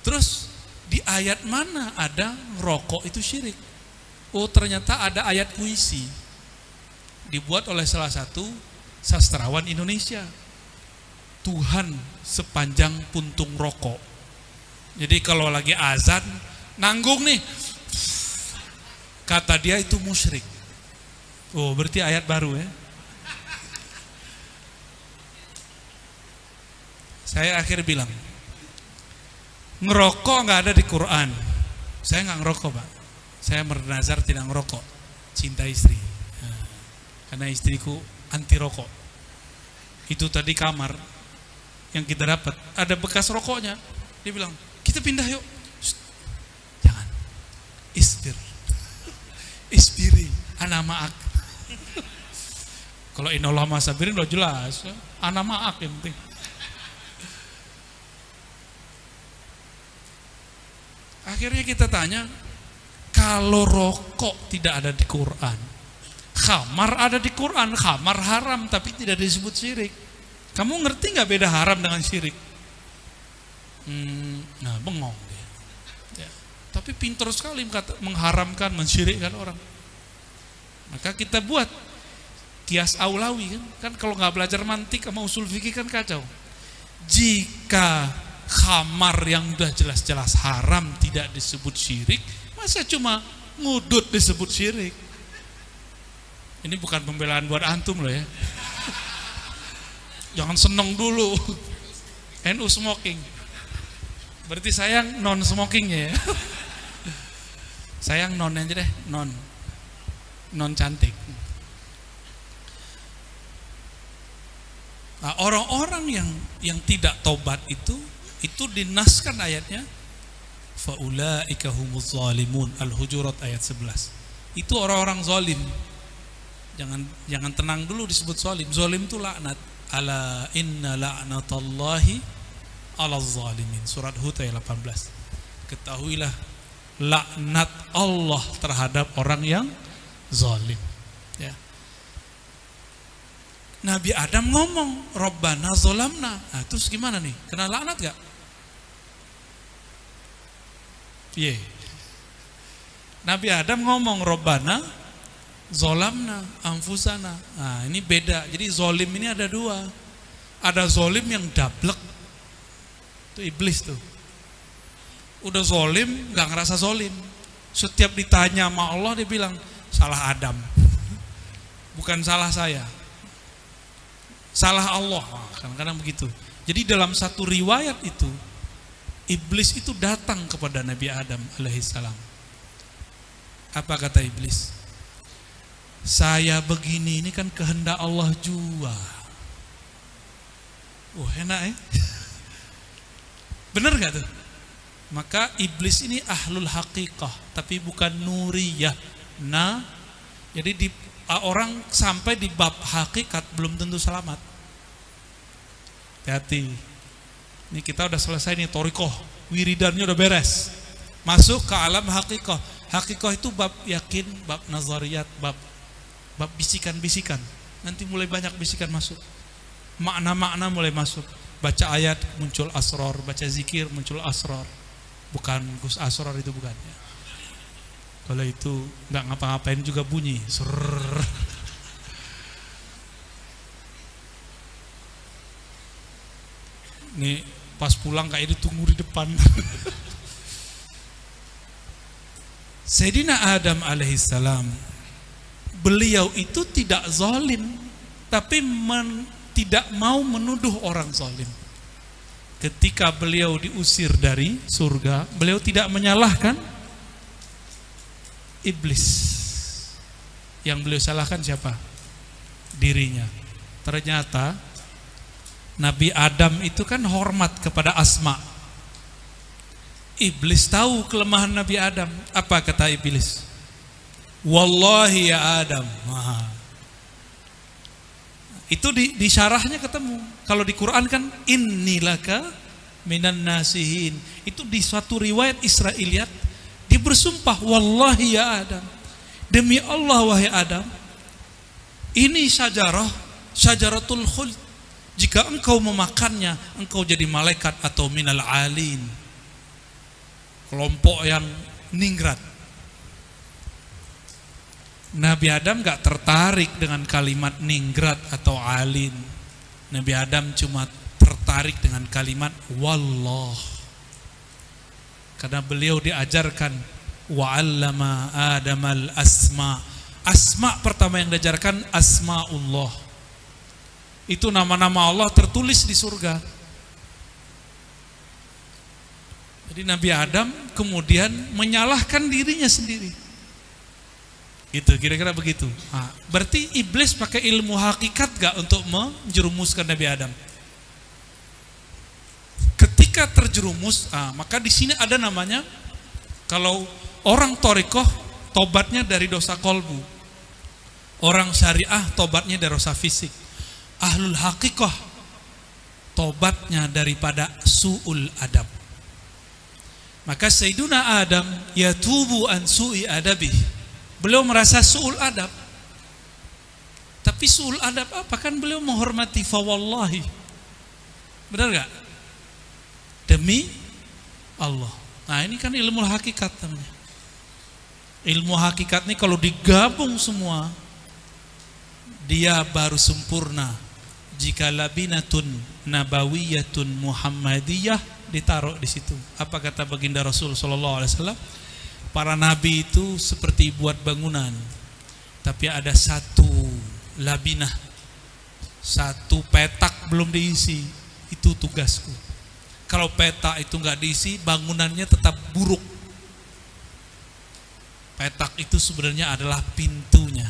S1: Terus di ayat mana ada rokok itu syirik? Oh, ternyata ada ayat puisi dibuat oleh salah satu sastrawan Indonesia. Tuhan sepanjang puntung rokok. Jadi kalau lagi azan nanggung nih, kata dia itu musyrik. Oh, berarti ayat baru ya. Saya akhir bilang, ngerokok nggak ada di Quran. Saya nggak ngerokok, Pak. Saya bernazar tidak ngerokok, cinta istri. Karena istriku anti rokok. Itu tadi kamar yang kita dapat ada bekas rokoknya. Dia bilang, kita pindah yuk. Shh, jangan. Isbiri, ana ma'ak. Kalau inallah masabirin udah jelas, ana ma'ak yang penting. Akhirnya kita tanya, kalau rokok tidak ada di Quran, khamar ada di Quran, khamar haram tapi tidak disebut syirik. Kamu ngerti nggak beda haram dengan syirik? Nah, bengong dia. Ya. Tapi pintar sekali mengharamkan, mensyirikkan orang. Maka kita buat kias aulawi kan kalau nggak belajar mantik sama usul fikih kan kacau. Jika khamar yang udah jelas-jelas haram tidak disebut syirik, masa cuma ngudut disebut syirik? Ini bukan pembelaan buat antum loh ya. Jangan seneng dulu. NU smoking. Berarti sayang non smokingnya ya. Sayang non aja deh, non cantik. Nah, orang-orang yang tidak tobat itu dinaskan ayatnya, faulaika humuz zalimun, Al-Hujurat ayat 11. Itu orang-orang zalim. Jangan tenang dulu disebut zalim. Zalim itu laknat. Ala inna la'natallahi 'alaz zalimin. Surat Hud ayat 18. Ketahuilah laknat Allah terhadap orang yang zalim. Ya. Nabi Adam ngomong, Rabbana zolamna. Nah, terus gimana nih? Kena laknat gak? Iya. Nabi Adam ngomong, Rabbana zolamna anfusana. Nah, ini beda. Jadi zolim ini ada dua. Ada zolim yang dablek. Itu iblis tuh. Udah zolim, gak ngerasa zolim. Setiap ditanya sama Allah, dia bilang, salah Adam. Bukan salah saya. Salah Allah, kadang-kadang begitu. Jadi dalam satu riwayat itu, iblis itu datang kepada Nabi Adam alaihissalam. Apa kata iblis? Saya begini ini kan kehendak Allah jua. Oh, enak ya? Bener gak tuh? Maka iblis ini ahlul haqiqah, tapi bukan nuriyah. Nah, jadi orang sampai di bab hakikat belum tentu selamat. Hati-hati. Ini kita udah selesai nih torikoh, wiridannya udah beres. Masuk ke alam hakikah. Hakikah itu bab yakin, bab nazariyat, bab bisikan-bisikan. Nanti mulai banyak bisikan masuk. Makna-makna mulai masuk. Baca ayat muncul asror, baca zikir muncul asror. Bukan Gus Asror itu bukan. Kalau itu nggak ngapa-ngapain juga bunyi. Serrrr. Nih pas pulang kayak ditunggu di depan. Sayyidina Adam alaihissalam, beliau itu tidak zalim, tapi tidak mau menuduh orang zalim. Ketika beliau diusir dari surga, beliau tidak menyalahkan iblis. Yang beliau salahkan siapa? Dirinya. Ternyata Nabi Adam itu kan hormat kepada Asma. Iblis tahu kelemahan Nabi Adam. Apa kata iblis? Wallahi ya Adam. Itu di syarahnya ketemu. Kalau di Quran kan innilaka minan nasihin. Itu di suatu riwayat Israiliyat dia bersumpah, wallahi ya Adam, demi Allah wahai Adam, ini syajaratul khuld. Jika engkau memakannya, engkau jadi malaikat atau minal alin, kelompok yang ningrat. Nabi Adam gak tertarik dengan kalimat ningrat atau alin. Nabi Adam cuma tertarik dengan kalimat wallah. Karena beliau diajarkan wa'allama Adamal asma. Asma pertama yang diajarkan asma'ullah. Itu nama-nama Allah tertulis di surga. Jadi Nabi Adam kemudian menyalahkan dirinya sendiri. Itu kira-kira begitu. Berarti iblis pakai ilmu hakikat gak untuk menjerumuskan Nabi Adam? Ketika terjerumus, maka di sini ada namanya, kalau orang thariqah tobatnya dari dosa kolbu, orang syariah tobatnya dari dosa fisik, ahlul haqiqah tobatnya daripada su'ul adab. Maka Sayyiduna Adam yatubu an su'i adabih. Beliau merasa su'ul adab. Tapi su'ul adab apa? Kan beliau menghormati fawallahi. Benar gak? Demi Allah. Nah ini kan ilmu hakikat namanya. Ilmu hakikat ini kalau digabung semua, dia baru sempurna. Jika labinatun nabawiyatun muhammadiyah ditaruh di situ. Apa kata baginda Rasul sallallahu alaihi wasallam? Para nabi itu seperti buat bangunan, tapi ada satu labinah, satu petak belum diisi. Itu tugasku. Kalau peta itu nggak diisi, bangunannya tetap buruk. Petak itu sebenarnya adalah pintunya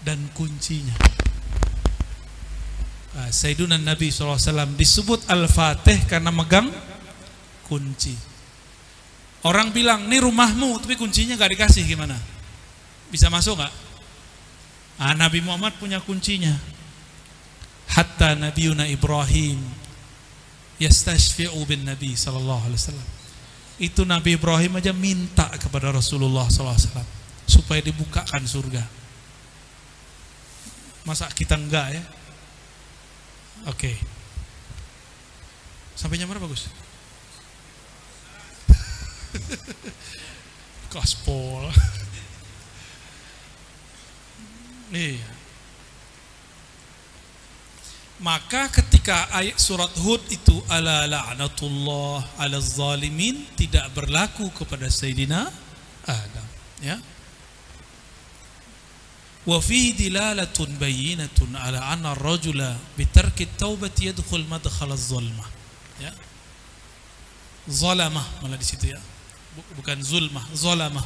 S1: dan kuncinya. Sayyiduna Nabi SAW disebut Al-Fatih karena megang kunci. Orang bilang, ini rumahmu, tapi kuncinya nggak dikasih, gimana? Bisa masuk nggak? Nabi Muhammad punya kuncinya. Hatta Nabiuna Ibrahim yastashfi'u bin Nabi sallallahu alaihi wasallam. Itu Nabi Ibrahim aja minta kepada Rasulullah sallallahu alaihi wasallam supaya dibukakan surga. Masa kita enggak ya? Oke. Sampai jam berapa bagus? Gaspol. Iya. Maka ketika ayat surat Hud itu ala la'natullah ala zalimin tidak berlaku kepada Sayyidina Adam, ya. Wa fihi dilalatun bayyinatun ala anna ar-rajula bi tarki at-taubati yadkhul madkhala az-zulmah, ya. Zalamah malah di situ ya. Bukan zulmah, zalamah,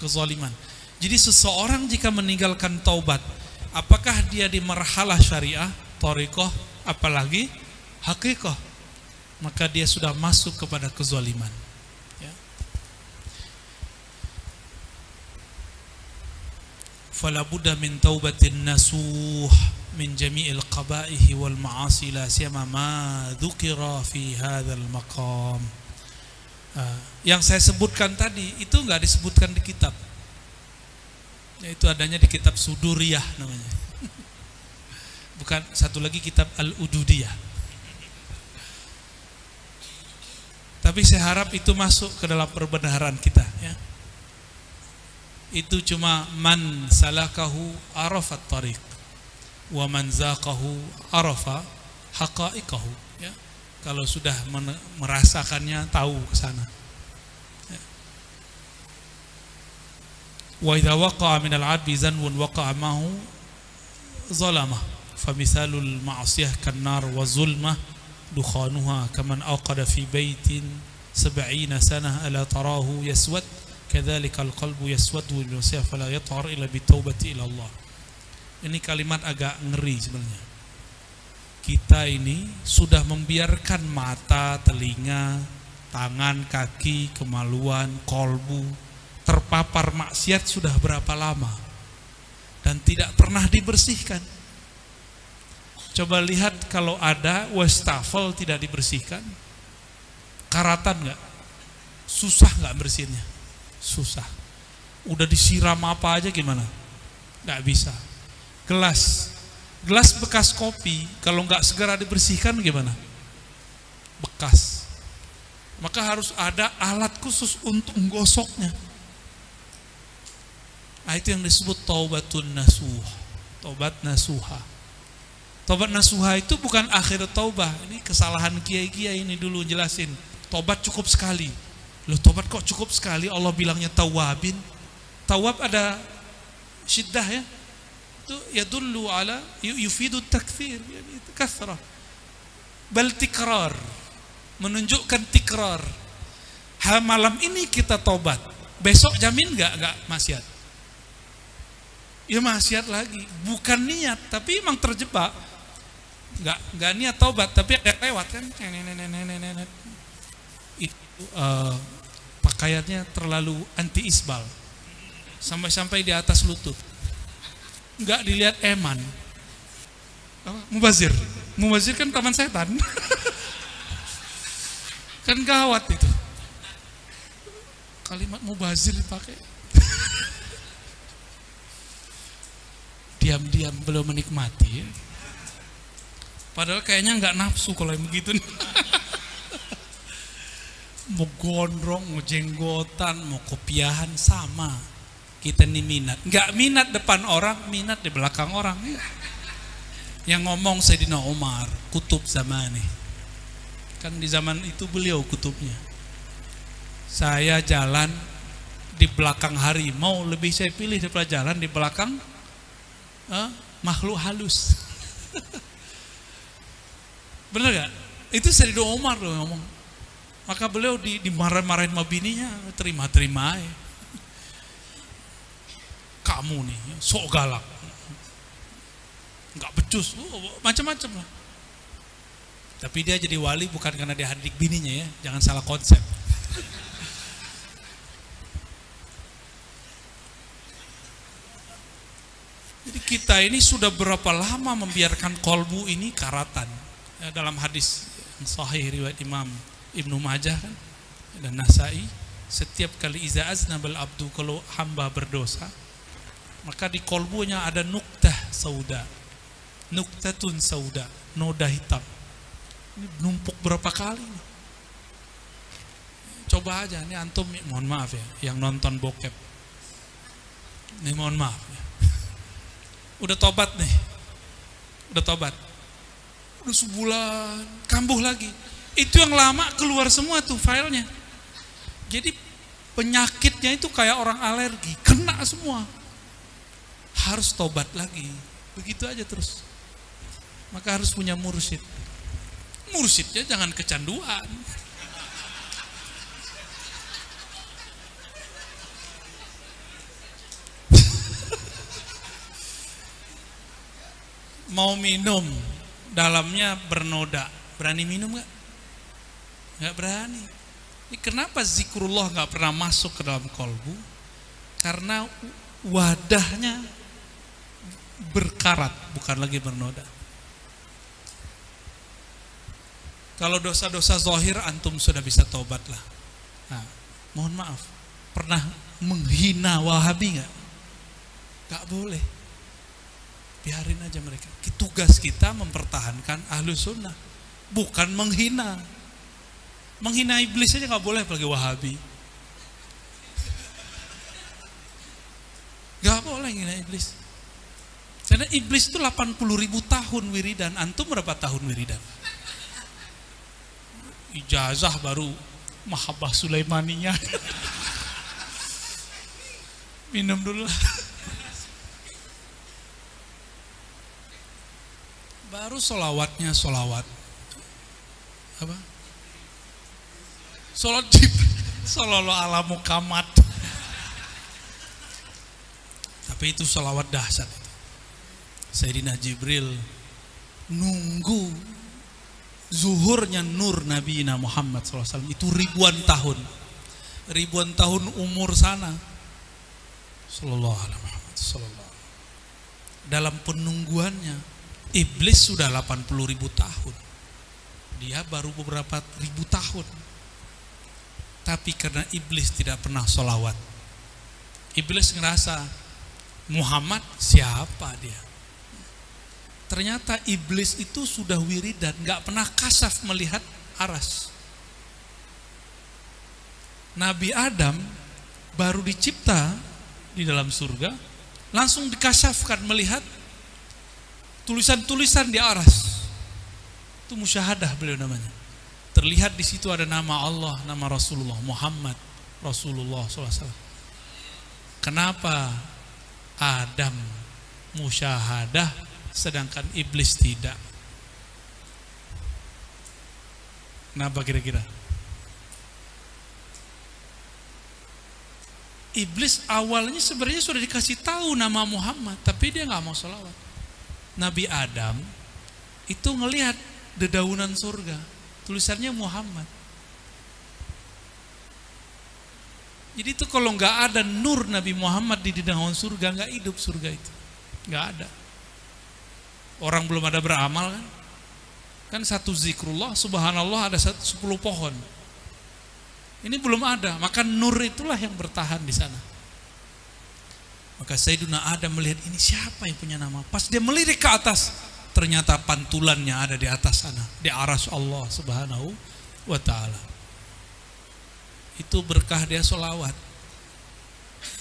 S1: kezaliman. Jadi seseorang jika meninggalkan taubat, apakah dia di marhalah syariah, thariqah, apalagi haqiqah, maka dia sudah masuk kepada kezaliman, ya. Fala budda min taubatin nasuh min jami'il qaba'ihi wal ma'asi la siyama ma dzukira fi hadzal maqam. Yang saya sebutkan tadi itu enggak disebutkan di kitab. Yaitu adanya di kitab Suduriyah namanya. Bukan, satu lagi kitab Al-Ududiyah. Tapi saya harap itu masuk ke dalam perbenaran kita, ya. itu cuma man salakahu arafat tariq wa man zaqahu arafa haqa'iqahu, ya. Kalau sudah merasakannya, tahu ke sana. Ya. Wa idza waqa'a min al-'abdi zanbun waqa'a ma'hu zalamah famisalul ma'siyah kan-nar wa zulmah dukhanuha kaman awqada fi baitin 70 sanah ala tarahu yaswad kadzalika al-qalbu yaswadu bil ma'siyah fala yathar illa bitaubati ila Allah. Ini kalimat agak ngeri sebenarnya. Kita ini sudah membiarkan mata, telinga, tangan, kaki, kemaluan, kolbu terpapar maksiat sudah berapa lama dan tidak pernah dibersihkan. Coba lihat kalau ada wastafel tidak dibersihkan, karatan nggak? Susah nggak bersihnya? Susah. Udah disiram apa aja gimana? Nggak bisa. Gelas bekas kopi kalau nggak segera dibersihkan gimana? Bekas. Maka harus ada alat khusus untuk menggosoknya. Nah, itu yang disebut taubatun nasuh. Taubat nasuha. Taubat nasuha itu bukan akhir taubah. Ini kesalahan kiai-kiai ini dulu jelasin. Taubat cukup sekali. Loh, taubat kok cukup sekali? Allah bilangnya tawabin. Tawab ada syiddah, ya. Itu yadullu ala yufidu takthir, yani kasrah. Bal tikrar. Menunjukkan tikrar. Malam ini kita taubat. Besok jamin enggak maksiat? Ya maksiat lagi. Bukan niat, tapi emang terjebak. Enggak niat taubat, tapi ada lewat kan. Itu pakaiannya terlalu anti isbal. Sampai-sampai di atas lutut. Enggak dilihat eman. Mubazir kan taman setan. Kan gawat itu. Kalimat mubazir dipakai. Diam-diam belum menikmati, ya. Padahal kayaknya enggak nafsu kalau yang begitu. Mau gondrong, mau jenggotan, mau kopiahan sama. Kita ini minat, nggak minat depan orang, minat di belakang orang. Yang ngomong Sayyidina Umar, kutub zamani. Kan di zaman itu beliau kutubnya. Saya jalan di belakang harimau, lebih saya pilih daripada jalan di belakang makhluk halus. Bener gak? Itu Sayyidina Umar loh ngomong. Maka beliau dimarah-marahin sama bininya, terima-terima aja. Kamu nih sok galak, nggak becus, macam-macam lah. Tapi dia jadi wali bukan karena dia hadik bininya, ya, jangan salah konsep. Jadi kita ini sudah berapa lama membiarkan kolbu ini karatan, ya, dalam hadis sahih riwayat Imam Ibnu Majah kan, dan Nasai, setiap kali iza aznabal abdu, kalau hamba berdosa, maka di kolbunya ada nuktah sauda, nuktatun sauda, noda hitam. Ini numpuk berapa kali nih. Coba aja, ini antum, mohon maaf ya, yang nonton bokep. Ini mohon maaf ya. Udah tobat nih, udah tobat, udah sebulan, kambuh lagi. Itu yang lama keluar semua tuh filenya. Jadi penyakitnya itu kayak orang alergi, kena semua. Harus tobat lagi. Begitu aja terus. Maka harus punya mursyid. Mursyidnya jangan kecanduan. Mau minum, dalamnya bernoda, berani minum gak? Gak berani. Ini kenapa zikrullah gak pernah masuk ke dalam kolbu? Karena wadahnya berkarat, bukan lagi bernoda. Kalau dosa-dosa zahir antum sudah bisa tobat lah. Nah, mohon maaf, pernah menghina Wahabi gak? Gak boleh. Biarin aja mereka. Tugas kita mempertahankan Ahlus Sunnah, bukan menghina. Menghina iblis aja gak boleh, apalagi Wahabi. lagi nah iblis. Karena iblis itu 80.000 tahun wiridan. Antum berapa tahun wiridan? Ijazah baru Mahabbah Sulaimaniyah. Minum dulu. Baru solawatnya solawat. Apa? Salat Jibril. Sallallahu ala Muhammad. Tapi itu salawat dahsyat. Sayyidina Jibril nunggu zuhurnya nur Nabi Muhammad SAW itu ribuan tahun umur sana. Sallallahu alaihi Muhammad sallallahu. Dalam penungguannya iblis sudah 80.000 tahun. Dia baru beberapa ribu tahun. Tapi karena iblis tidak pernah sholawat, iblis ngerasa Muhammad siapa dia. Ternyata iblis itu sudah wiridan, gak pernah kasaf melihat aras. Nabi Adam baru dicipta di dalam surga, langsung dikasafkan melihat tulisan-tulisan di aras. Itu musyahadah beliau namanya. Terlihat di situ ada nama Allah, nama Rasulullah Muhammad Rasulullah SAW. Kenapa Adam musyahadah sedangkan iblis tidak? Kenapa kira-kira? Iblis awalnya sebenarnya sudah dikasih tahu nama Muhammad, tapi dia nggak mau sholawat. Nabi Adam itu ngelihat dedaunan surga, tulisannya Muhammad. Jadi itu kalau nggak ada nur Nabi Muhammad di dedaunan surga, nggak hidup surga itu, nggak ada. Orang belum ada beramal kan satu zikrullah, subhanallah ada 10 pohon. Ini belum ada, maka nur itulah yang bertahan di sana. Maka Sayyiduna Adam melihat ini siapa yang punya nama. Pas dia melirik ke atas, ternyata pantulannya ada di atas sana, di aras Allah Subhanahu wa ta'ala. Itu berkah dia sholawat.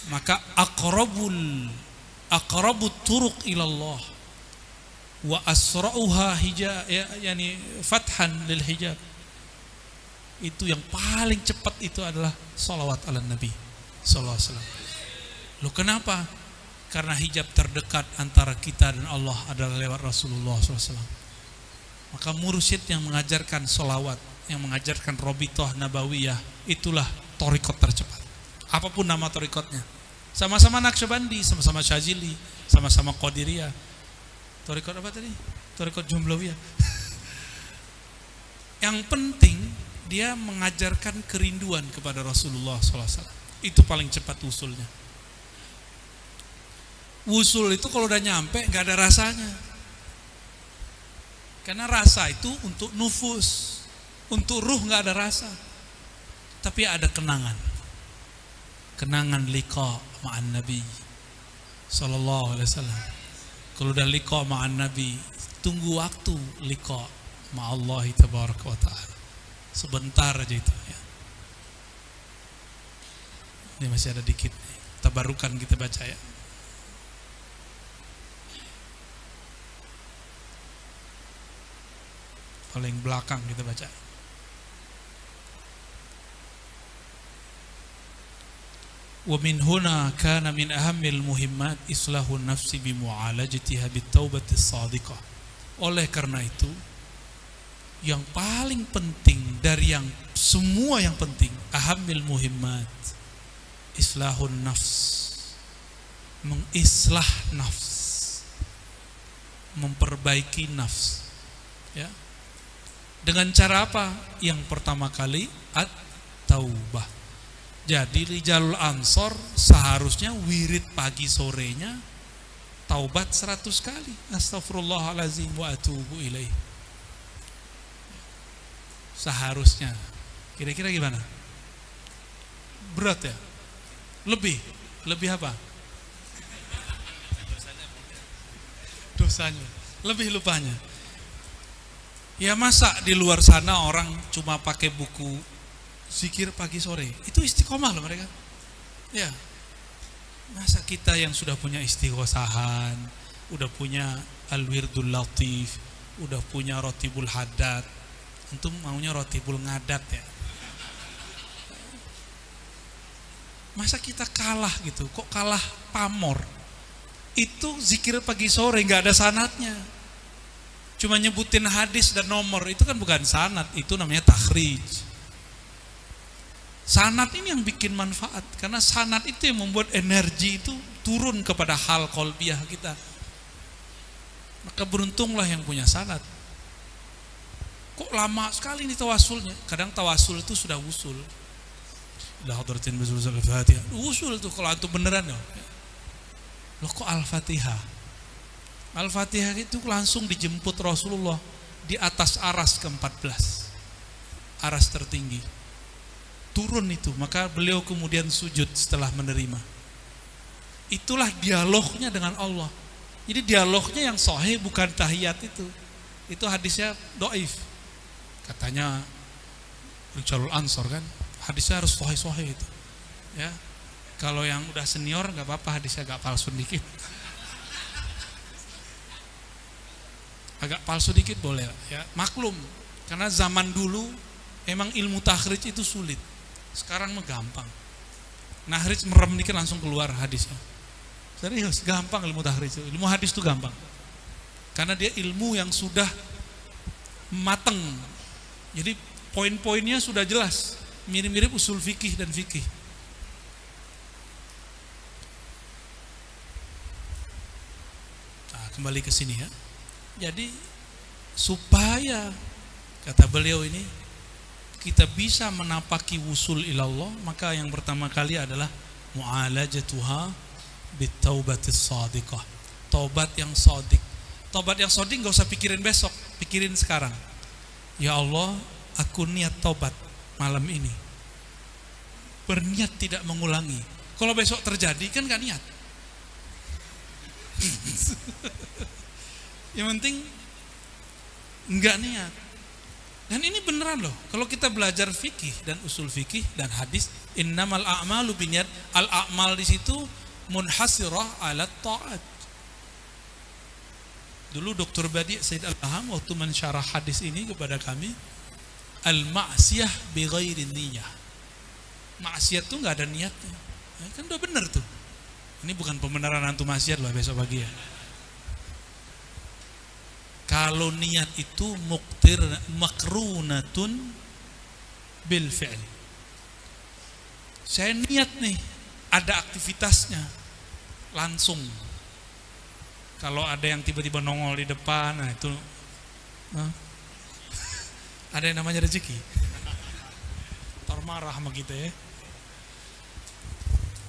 S1: Maka aqrabut turuq ilallah wa asra'uha hijab, yani fathan lil hijab. Itu yang paling cepat itu adalah salawat ala Nabi sallallahu alaihi wasallam. Loh kenapa? Karena hijab terdekat antara kita dan Allah adalah lewat Rasulullah sallallahu alaihi wasallam. Maka mursyid yang mengajarkan salawat, yang mengajarkan robitoh nabawiyah, itulah thariqat tercepat. Apapun nama thariqatnya. Sama-sama Naqsyabandi, sama-sama Syazili, sama-sama Qadiriyah. Thariqat apa tadi? Thariqat Jumlawiyah. Yang penting dia mengajarkan kerinduan kepada Rasulullah SAW. Itu paling cepat usulnya. Usul itu kalau udah nyampe gak ada rasanya. Karena rasa itu untuk nufus, untuk ruh gak ada rasa. Tapi ada kenangan. Kenangan liqa ma'an Nabi sallallahu alaihi wasallam. Kalau udah liqa ma'an Nabi, tunggu waktu liqa ma'allahi tabaraka wa ta'ala. Sebentar aja itu ya. Ini masih ada dikit nih. Tabarukan kita baca ya. Paling belakang kita baca. Wa min huna kana min ahammil muhimmat islahun nafsi bimu'alajatiha bitaubatis sadiqah. Oleh karena itu, yang paling penting dari yang semua yang penting, ahammil muhimmat islahun nafs, mengislah nafs, memperbaiki nafs ya. Dengan cara apa? Yang pertama kali at-taubah. Jadi Rijalul Ansor seharusnya wirid pagi sorenya taubat 100 kali. Astaghfirullahalazim wa atubu ilaih. Seharusnya. Kira-kira gimana? Berat ya? Lebih apa? Dosanya. Lebih lupanya. Ya masa di luar sana orang cuma pakai buku zikir pagi sore, itu istiqomah loh mereka. Ya. Masa kita yang sudah punya istighosahan, udah punya al-wirdul latif, udah punya rotibul haddad, antum maunya rotibul ngadat ya? Masa kita kalah gitu? Kok kalah pamor? Itu zikir pagi sore nggak ada sanadnya. Cuma nyebutin hadis dan nomor, itu kan bukan sanad, itu namanya takhrij. Sanad ini yang bikin manfaat, karena sanad itu yang membuat energi itu turun kepada hal qalbiyah kita. Maka beruntunglah yang punya sanad. Kok lama sekali ini tawasulnya? Kadang tawasul itu sudah usul. La hadratin bizul al-Fatihah. Usul tuh kalau antum beneran ya. Loh kok Al-Fatihah? Al-Fatihah itu langsung dijemput Rasulullah di atas aras ke-14. Aras tertinggi. Turun itu, maka beliau kemudian sujud setelah menerima. Itulah dialognya dengan Allah. Jadi dialognya yang sahih bukan tahiyat itu. Itu hadisnya dhaif. Katanya Rijalul Ansor kan, hadisnya harus sahih itu. Ya. Kalau yang udah senior nggak apa-apa, hadisnya agak palsu dikit. Agak palsu dikit boleh ya, maklum. Karena zaman dulu emang ilmu takhrij itu sulit. Sekarang mah gampang. Nahrij merem dikit langsung keluar hadisnya. Serius, gampang ilmu takhrij. Ilmu hadis itu gampang. Karena dia ilmu yang sudah mateng. Jadi poin-poinnya sudah jelas. Mirip-mirip usul fikih dan fikih. Nah, kembali ke sini ya. Jadi supaya kata beliau ini kita bisa menapaki wusul ilallah, maka yang pertama kali adalah mu'alajatuha bitaubatis shadiqah. Taubat yang shadiq. Taubat yang shadiq enggak usah pikirin besok, pikirin sekarang. Ya Allah, aku niat taubat malam ini. Berniat tidak mengulangi. Kalau besok terjadi kan enggak niat. Yang penting enggak niat. Dan ini beneran loh. Kalau kita belajar fikih dan usul fikih dan hadis, innamal a'malu binniyat. Al-a'mal di situ munhasirah ala ta'at. Dulu Dr. Badi' Said Al-Aham waktu mensyarah hadis ini kepada kami, al-ma'siyah bi ghairi niyyah. Maksiat tuh enggak ada niatnya. Ya, kan udah bener tuh. Ini bukan pembenaran antum maksiat loh besok pagi ya. Kalau niat itu makrunatun bil fi'l. Saya niat nih, ada aktivitasnya langsung. Kalau ada yang tiba-tiba nongol di depan, nah itu ada yang namanya rezeki. Tar marah sama kita ya.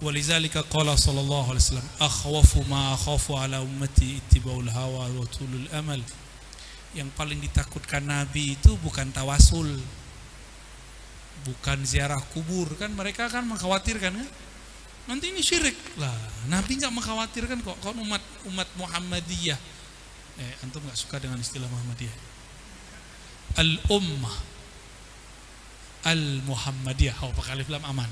S1: Walizalika qala sallallahu alaihi wasallam, akhwafu ma akhafu ala ummati ittiba'ul hawa wa tulul amal. Yang paling ditakutkan Nabi itu bukan tawasul, bukan ziarah kubur, kan mereka kan mengkhawatirkan kan, nanti ini syirik lah. Nabi nggak mengkhawatirkan kok. Kau umat Muhammadiyah, antum nggak suka dengan istilah Muhammadiyah, al-ummah al-Muhammadiyah, pakai alif lam aman.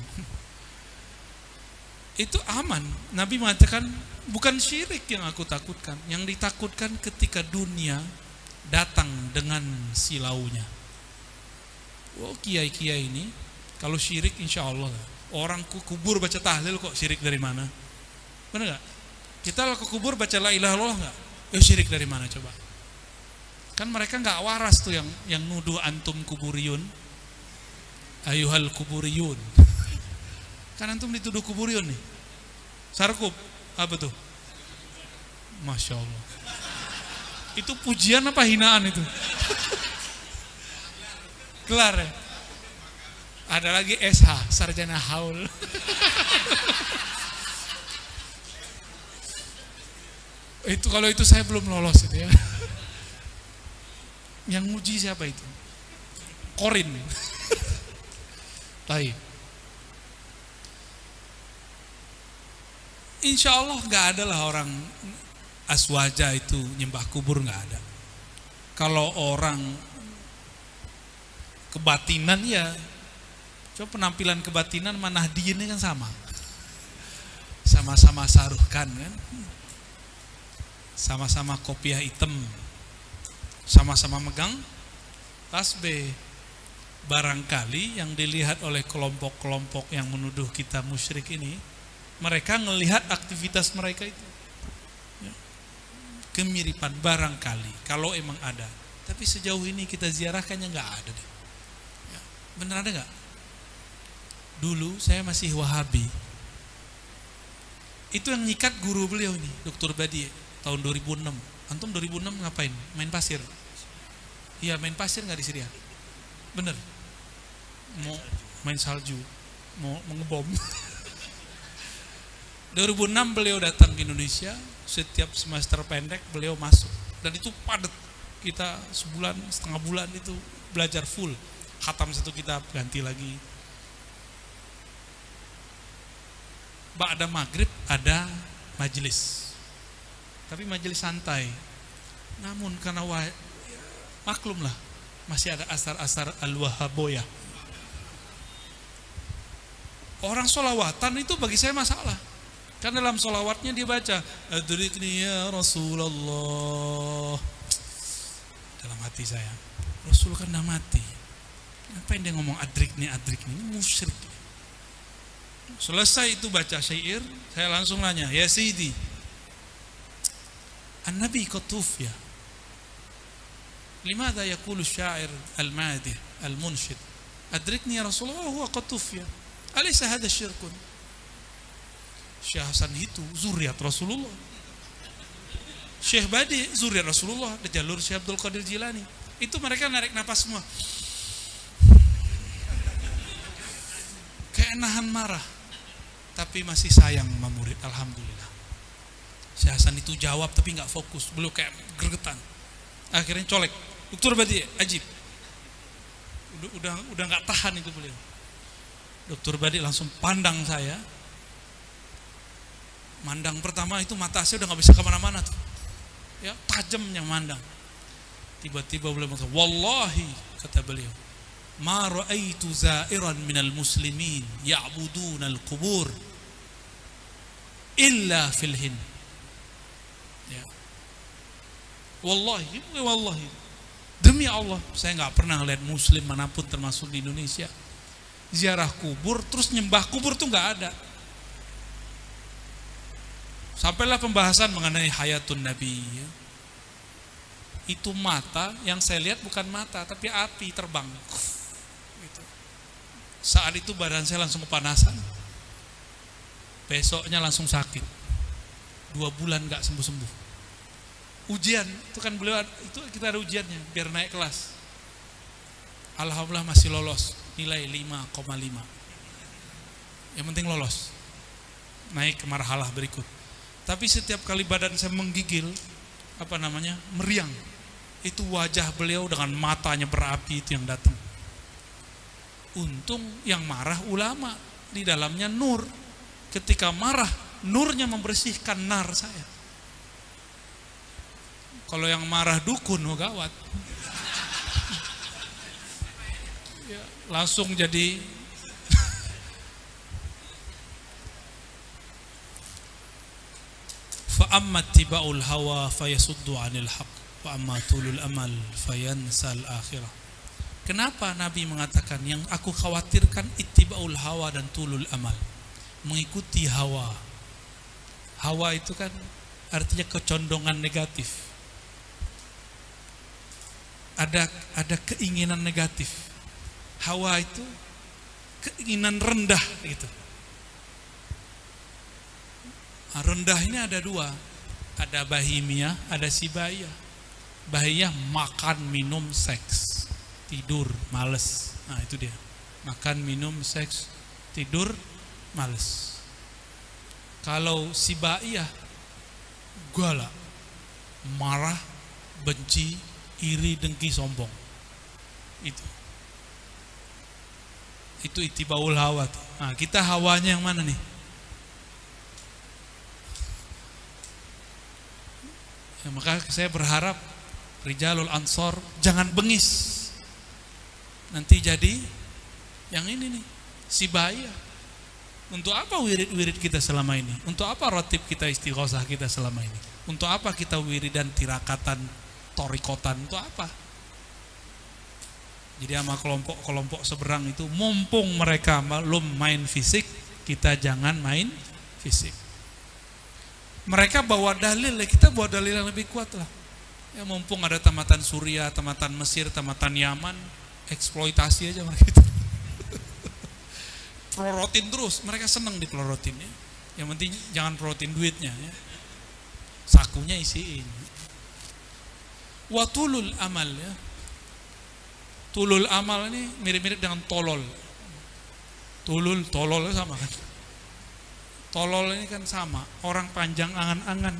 S1: Itu aman. Nabi mengatakan bukan syirik yang aku takutkan, yang ditakutkan ketika dunia datang dengan silaunya. Oh, kiai-kiai ini kalau syirik insya Allah orang kubur baca tahlil kok syirik dari mana? Benar nggak? Kita ke kubur baca la ilaha illallah nggak? Syirik dari mana coba? Kan mereka nggak waras tuh yang nuduh antum kuburiyun, ayuhal kuburiyun. Kan antum dituduh kuburiyun nih. Sarkup apa tuh? Masya Allah. Itu pujian apa hinaan itu? Kelar ya? Ada lagi SH, sarjana haul. Itu kalau itu saya belum lolos itu ya. Yang muji siapa itu? Korin. Baik. Insya Allah nggak ada lah orang aswaja itu nyembah kubur, nggak ada. Kalau orang kebatinan ya, coba penampilan kebatinan mana Nahdien ini kan sama. sama-sama saruhkan kan, sama-sama kopiah hitam, sama-sama megang tasbih. Barangkali yang dilihat oleh kelompok-kelompok yang menuduh kita musyrik ini, mereka melihat aktivitas mereka itu, ya, kemiripan barangkali, kalau emang ada. Tapi sejauh ini kita ziarahkannya nggak ada deh. Ya, bener ada nggak? Dulu saya masih Wahabi. Itu yang nyikat guru beliau nih, Dr. Badi, tahun 2006. Antum 2006 ngapain? Main pasir? Iya, main pasir nggak di Syria? Bener. Mau main salju, mau ngebom. 2006 beliau datang ke Indonesia, setiap semester pendek beliau masuk, dan itu padat. Kita sebulan, setengah bulan itu belajar full, khatam satu kitab, ganti lagi. Ba'da maghrib ada majelis, tapi majelis santai. Namun karena maklumlah, masih ada asar-asar al-wahaboyah. Orang sholawatan itu bagi saya masalah. Karena dalam sholawatnya dia baca, adrikni ya Rasulullah. Dalam hati saya, Rasul kan dah mati. Ngapain dia ngomong adrikni, ini musyrik. Selesai itu baca syair, saya langsung nanya, ya Sayyidi, An-Nabi qatuf ya. Limadha yaqulu syair al-madih, al-munshid, adrikni ya Rasulullah, huwa qatuf ya. Alaysa hadha syirkun? Syekh Hasan itu zuriat Rasulullah. Syekh Badi zuriat Rasulullah, di jalur Syekh Abdul Qadir Jilani. Itu mereka narik napas semua. Kayak nahan marah, tapi masih sayang sama murid, alhamdulillah. Syekh Hasan itu jawab tapi nggak fokus, beliau kayak gregetan. Akhirnya colek, Dr. Badi, ajib. Udah nggak tahan itu beliau. Dr. Badi langsung pandang saya. Mandang pertama itu mata saya udah nggak bisa kemana-mana tuh. Ya, tajamnya mandang. Tiba-tiba beliau mengatakan, wallahi, kata beliau, ma ra'aitu za'iran minal muslimin ya'buduna al-qubur illa fil Hind. Ya. Wallahi, demi Allah, saya nggak pernah lihat muslim manapun termasuk di Indonesia ziarah kubur terus nyembah kubur tuh nggak ada. Sampailah pembahasan mengenai hayatun Nabi. Itu mata yang saya lihat bukan mata tapi api terbang. Gitu. Saat itu badan saya langsung kepanasan. Besoknya langsung sakit. 2 bulan nggak sembuh-sembuh. Ujian itu kan beliau itu kita ada ujiannya biar naik kelas. Alhamdulillah masih lolos, nilai 5,5. Yang penting lolos, naik ke marhalah berikut. Tapi setiap kali badan saya menggigil, meriang, itu wajah beliau dengan matanya berapi itu yang datang. Untung yang marah ulama, di dalamnya nur. Ketika marah, nurnya membersihkan nar saya. Kalau yang marah dukun, gawat. Ya, langsung jadi fa amma tiba'ul hawa fayasuddu 'anil haqq wa amma tulul amal fayansal akhirah. Kenapa Nabi mengatakan yang aku khawatirkan ittiba'ul hawa dan tulul amal, mengikuti hawa. Hawa itu kan artinya kecondongan negatif. Ada keinginan negatif. Hawa itu keinginan rendah gitu. Rendah ini ada 2, ada bahimiyah, ada sibaiyah. Bahimiyah makan, minum, seks, tidur, males. Nah itu dia, makan, minum, seks, tidur, males. Kalau sibaiyah, galak, marah, benci, iri, dengki, sombong. Itu ittibaul hawa. Nah, kita hawanya yang mana nih? Ya, maka saya berharap Rijalul Ansor jangan bengis. Nanti jadi yang ini nih, sibaiyah. Untuk apa wirid-wirid kita selama ini? Untuk apa rotib kita, istighosah kita selama ini? Untuk apa kita wiridan, tirakatan, torikotan? Untuk apa? Jadi sama kelompok-kelompok seberang itu, mumpung mereka belum main fisik, kita jangan main fisik. Mereka bawa dalil, kita bawa dalil yang lebih kuat lah. Ya mumpung ada tamatan Suriah, tamatan Mesir, tamatan Yaman, eksploitasi aja mereka itu. Pelorotin terus, mereka seneng dipelorotin ya. Yang penting jangan pelorotin duitnya ya. Sakunya isiin. Watulul amal ya. Tulul amal ini mirip-mirip dengan tolol. Tolol sama kan. Tolol ini kan sama, orang panjang angan-angan.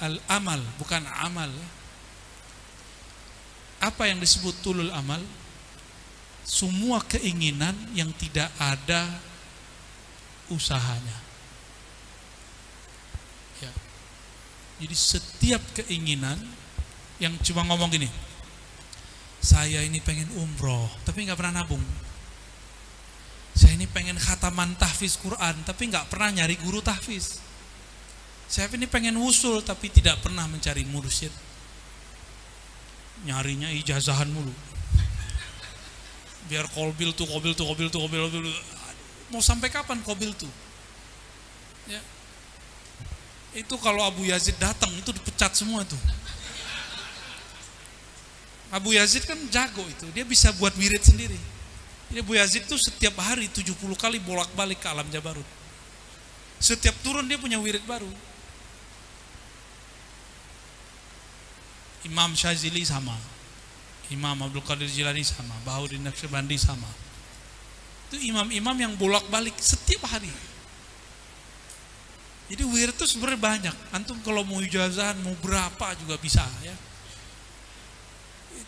S1: Al-amal, bukan amal ya. Apa yang disebut tulul amal? Semua keinginan yang tidak ada usahanya ya. Jadi setiap keinginan yang cuma ngomong gini, saya ini pengen umroh tapi nggak pernah nabung, saya ini pengen khataman tahfiz Quran tapi nggak pernah nyari guru tahfiz, saya ini pengen wusul tapi tidak pernah mencari mursyid, nyarinya ijazahan mulu, biar kobil tuh. Mau sampai kapan kobil tuh? Ya. Itu kalau Abu Yazid datang itu dipecat semua tuh. Abu Yazid kan jago itu, dia bisa buat wirid sendiri. Jadi Abu Yazid tuh setiap hari 70 kali bolak-balik ke alam Jabarut. Setiap turun dia punya wirid baru. Imam Syazili sama, Imam Abdul Qadir Jilani sama, Bahaudin Naqsyabandi sama. Itu imam-imam yang bolak-balik setiap hari. Jadi wirid itu sebenarnya banyak. Antum kalau mau ijazahan mau berapa juga bisa ya.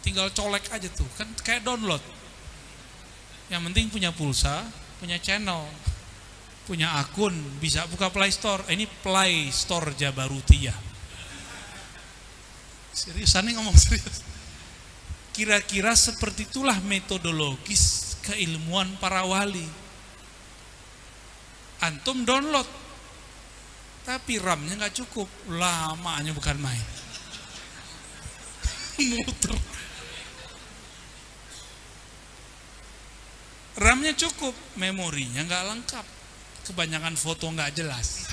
S1: Tinggal colek aja tuh, kan kayak download. Yang penting punya pulsa, punya channel, punya akun, bisa buka Play Store. Ini Play Store Jabarutiyah. Seriusan nih, ngomong serius. Kira-kira seperti itulah metodologis keilmuan para wali. Antum download, tapi RAM-nya nggak cukup, lamanya bukan main. Muter. RAM-nya cukup, memorinya nggak lengkap, kebanyakan foto nggak jelas.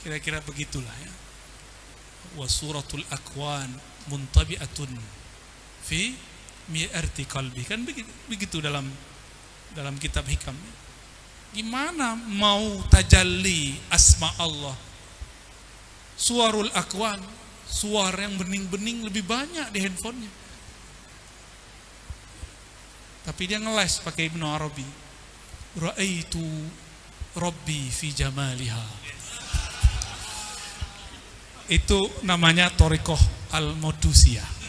S1: Kira-kira begitulah ya. Wa suratul akwan muntabi'atun fi mi'arti qalbi, kan begitu dalam kitab hikam. Gimana mau tajalli asma Allah, suarul akwan, suara yang bening-bening lebih banyak di handphonenya, tapi dia ngeles pakai Ibnu Arabi, ra'aitu rabbi fi jamaliha. Itu namanya Thariqah Al-Modusiyah.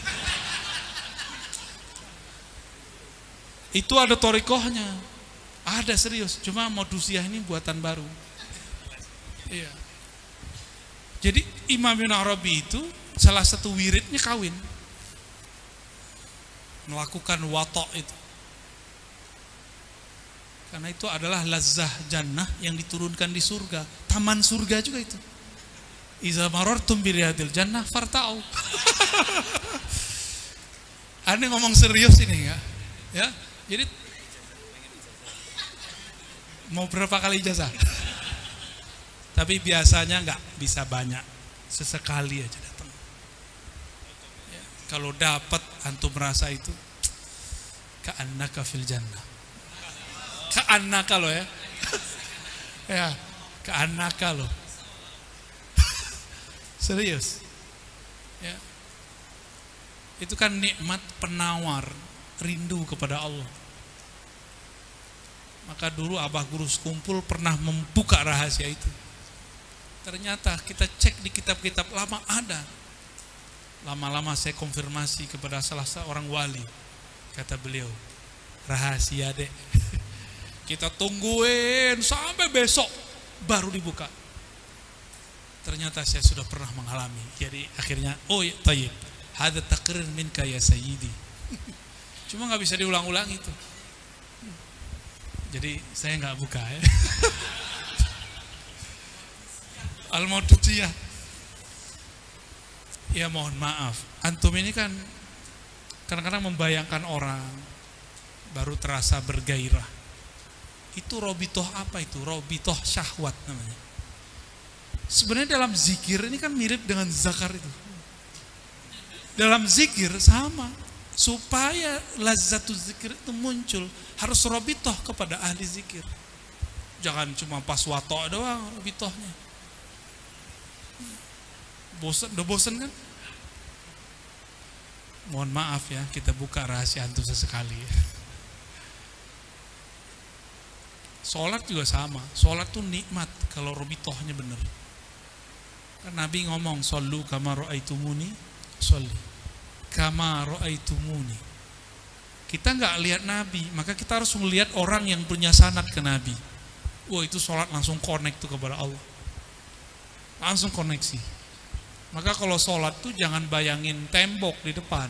S1: Itu ada thariqahnya, ada serius. Cuma Modusiyah ini buatan baru. Iya. Jadi Imam Ibnu Arabi itu salah satu wiridnya kawin, melakukan watok itu. Karena itu adalah lazzah jannah yang diturunkan di surga, taman surga juga itu. Iza marartum bi riyadil jannah farta'u. Aneh ngomong serius ini ya. Ya. Jadi mau berapa kali ijazah? Tapi biasanya nggak bisa banyak, sesekali aja datang. Ya. Kalau dapat antum merasa itu ka'annaka fil jannah. Ka'annaka loh ya. Ya, ka'annaka loh. Serius. Ya. Itu kan nikmat penawar rindu kepada Allah. Maka dulu Abah Guru Sekumpul pernah membuka rahasia itu. Ternyata kita cek di kitab-kitab lama ada. Lama-lama saya konfirmasi kepada salah seorang wali. Kata beliau, rahasia dek. Kita tungguin sampai besok baru dibuka. Ternyata saya sudah pernah mengalami. Jadi akhirnya, oh ya, tayyib. Hadza taqrir minka ya sayyidi. Cuma nggak bisa diulang-ulang itu. Jadi saya nggak buka ya. Al-Maududiyah. Ya mohon maaf, antum ini kan kadang-kadang membayangkan orang baru terasa bergairah. Itu robitoh apa itu? Robitoh syahwat namanya. Sebenarnya dalam zikir ini kan mirip dengan zakar itu. Dalam zikir sama. Supaya lazzatul zikir itu muncul, harus robitoh kepada ahli zikir. Jangan cuma pas wato doang robitohnya. Bosan, udah bosan kan? Mohon maaf ya, kita buka rahasia antum sesekali ya. Sholat juga sama. Sholat tuh nikmat kalau robitohnya bener. Kan Nabi ngomong, "Shollu kama ra'aitumuni sholli." Kama ra'aitumuni. Kita nggak lihat Nabi, maka kita harus melihat orang yang punya sanad ke Nabi. Wah, itu sholat langsung connect tuh kepada Allah. Langsung koneksi. Maka kalau sholat tuh jangan bayangin tembok di depan.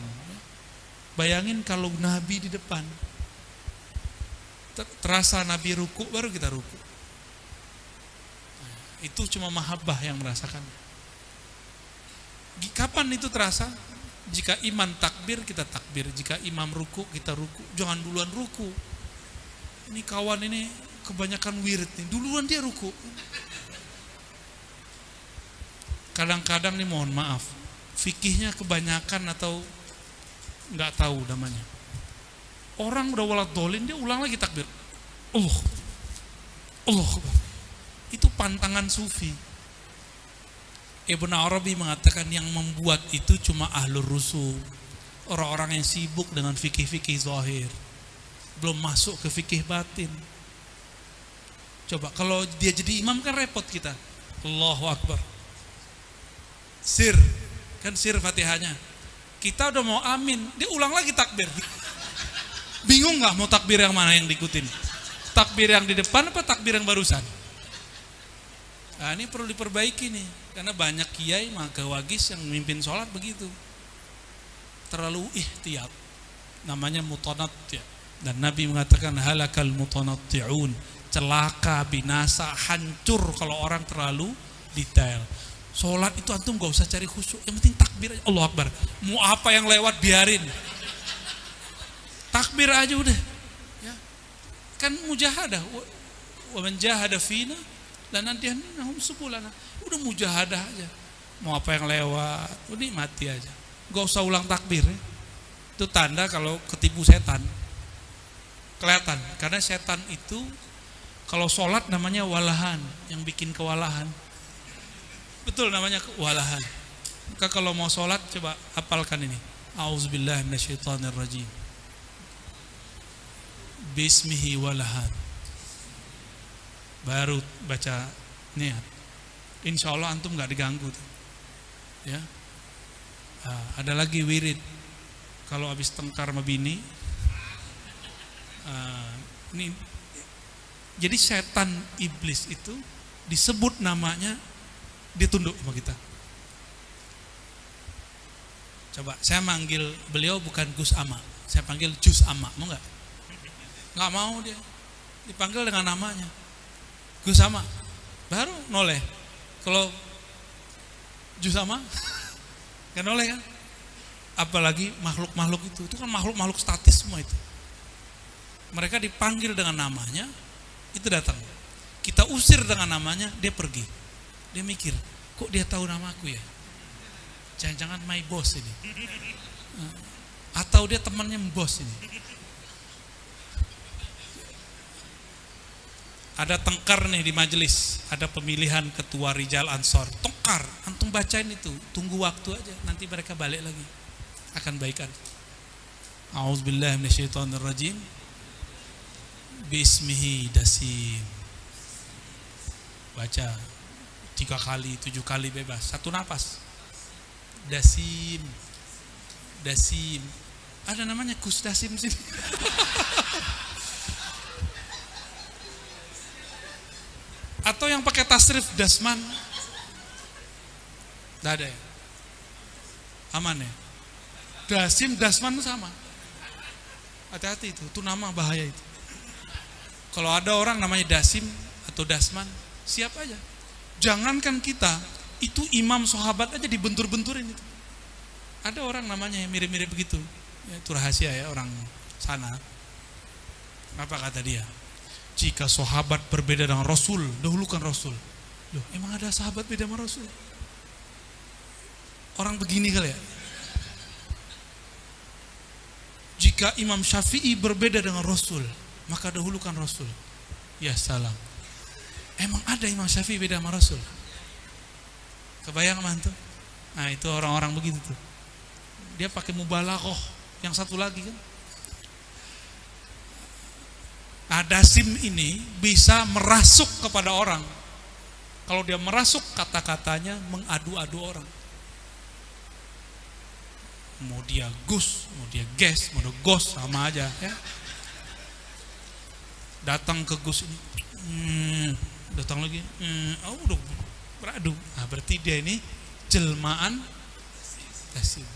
S1: Bayangin kalau Nabi di depan. Terasa Nabi ruku, baru kita ruku. Itu cuma mahabbah yang merasakan. Kapan itu terasa? Jika imam takbir, kita takbir. Jika imam ruku, kita ruku. Jangan duluan ruku. Ini kawan ini kebanyakan wirid nih. Duluan dia ruku. Kadang-kadang nih mohon maaf, fikihnya kebanyakan atau nggak tahu namanya. Orang udah walat dolin, dia ulang lagi takbir. Allah. Itu pantangan sufi. Ibn Arabi mengatakan yang membuat itu cuma ahlur rusuk, orang-orang yang sibuk dengan fikih-fikih zahir, belum masuk ke fikih batin. Coba kalau dia jadi imam kan repot kita. Allahu Akbar. Sir, kan sir Fatihahnya. Kita udah mau amin, dia ulang lagi takbir. Bingung nggak mau takbir yang mana yang diikutin? Takbir yang di depan apa takbir yang barusan? Nah, ini perlu diperbaiki nih, karena banyak kiai magawagis yang memimpin sholat begitu, terlalu ihtiyat, namanya mutanatti'. Dan Nabi mengatakan halakal mutanatti'un, celaka, binasa, hancur kalau orang terlalu detail. Sholat itu antum gak usah cari khusyuk, yang penting takbir aja, Allahu Akbar. Mau apa yang lewat biarin, takbir aja udah. Ya. Kan mujahadah, wa man jahada fina lanadiyanahum subulana. Udah mujahadah aja. Mau apa yang lewat, udah mati aja. Gak usah ulang takbir ya. Itu tanda kalau ketipu setan. Kelihatan, karena setan itu kalau sholat namanya walahan, yang bikin kewalahan. Betul namanya kewalahan. Maka kalau mau sholat coba hafalkan ini. A'udzubillahi minasyaitonirrajim. Bismihi walahan. Baru baca niat. Insya Allah antum nggak diganggu tuh. Ya. Ada lagi wirid. Kalau habis tengkar sama bini, ini jadi setan iblis itu disebut namanya, dia tunduk sama kita. Coba saya manggil beliau bukan Gus Ama, saya panggil Jus Ama, mau nggak? Nggak mau dia, dipanggil dengan namanya Gus Ama, baru noleh. Kalau Jus Ama nggak noleh kan? Apalagi makhluk-makhluk itu kan makhluk-makhluk statis semua itu. Mereka dipanggil dengan namanya, itu datang. Kita usir dengan namanya, dia pergi. Dia mikir, kok dia tahu namaku ya? Jangan-jangan my boss ini. Atau dia temannya bos ini. Ada tengkar nih di majelis, ada pemilihan ketua Rijal Ansor. Tengkar, antum bacain itu, tunggu waktu aja, nanti mereka balik lagi. Akan baikan. A'udzubillahi minasyaitonirrajim. Bismihi dasim. Baca 3 kali, 7 kali bebas, 1 napas. Dasim. Dasim. Ada namanya Gus Dasim sini. Atau yang pakai tasrif dasman. Tidak ada ya? Aman ya? Dasim, dasman itu sama. Hati-hati itu nama bahaya itu. Kalau ada orang namanya Dasim atau Dasman, siap aja. Jangankan kita, itu imam sahabat aja dibentur-benturin itu. Ada orang namanya yang mirip-mirip begitu. Ya, itu rahasia ya orang sana. Apa kata dia? Jika sahabat berbeda dengan Rasul, dahulukan Rasul. Loh, emang ada sahabat beda sama Rasul? Orang begini kali ya. Jika Imam Syafi'i berbeda dengan Rasul, maka dahulukan Rasul. Ya salam. Emang ada Imam Syafi'i beda sama Rasul? Kebayang mantu? Nah itu orang-orang begitu tuh. Dia pakai mubalaghah. Yang satu lagi kan. Nah Dasim ini bisa merasuk kepada orang. Kalau dia merasuk kata-katanya mengadu-adu orang. Mau dia gus, mau dia ges, mau dia gos sama aja ya. Datang ke gus ini, datang lagi, udah beradu. Nah berarti dia ini jelmaan Dasim.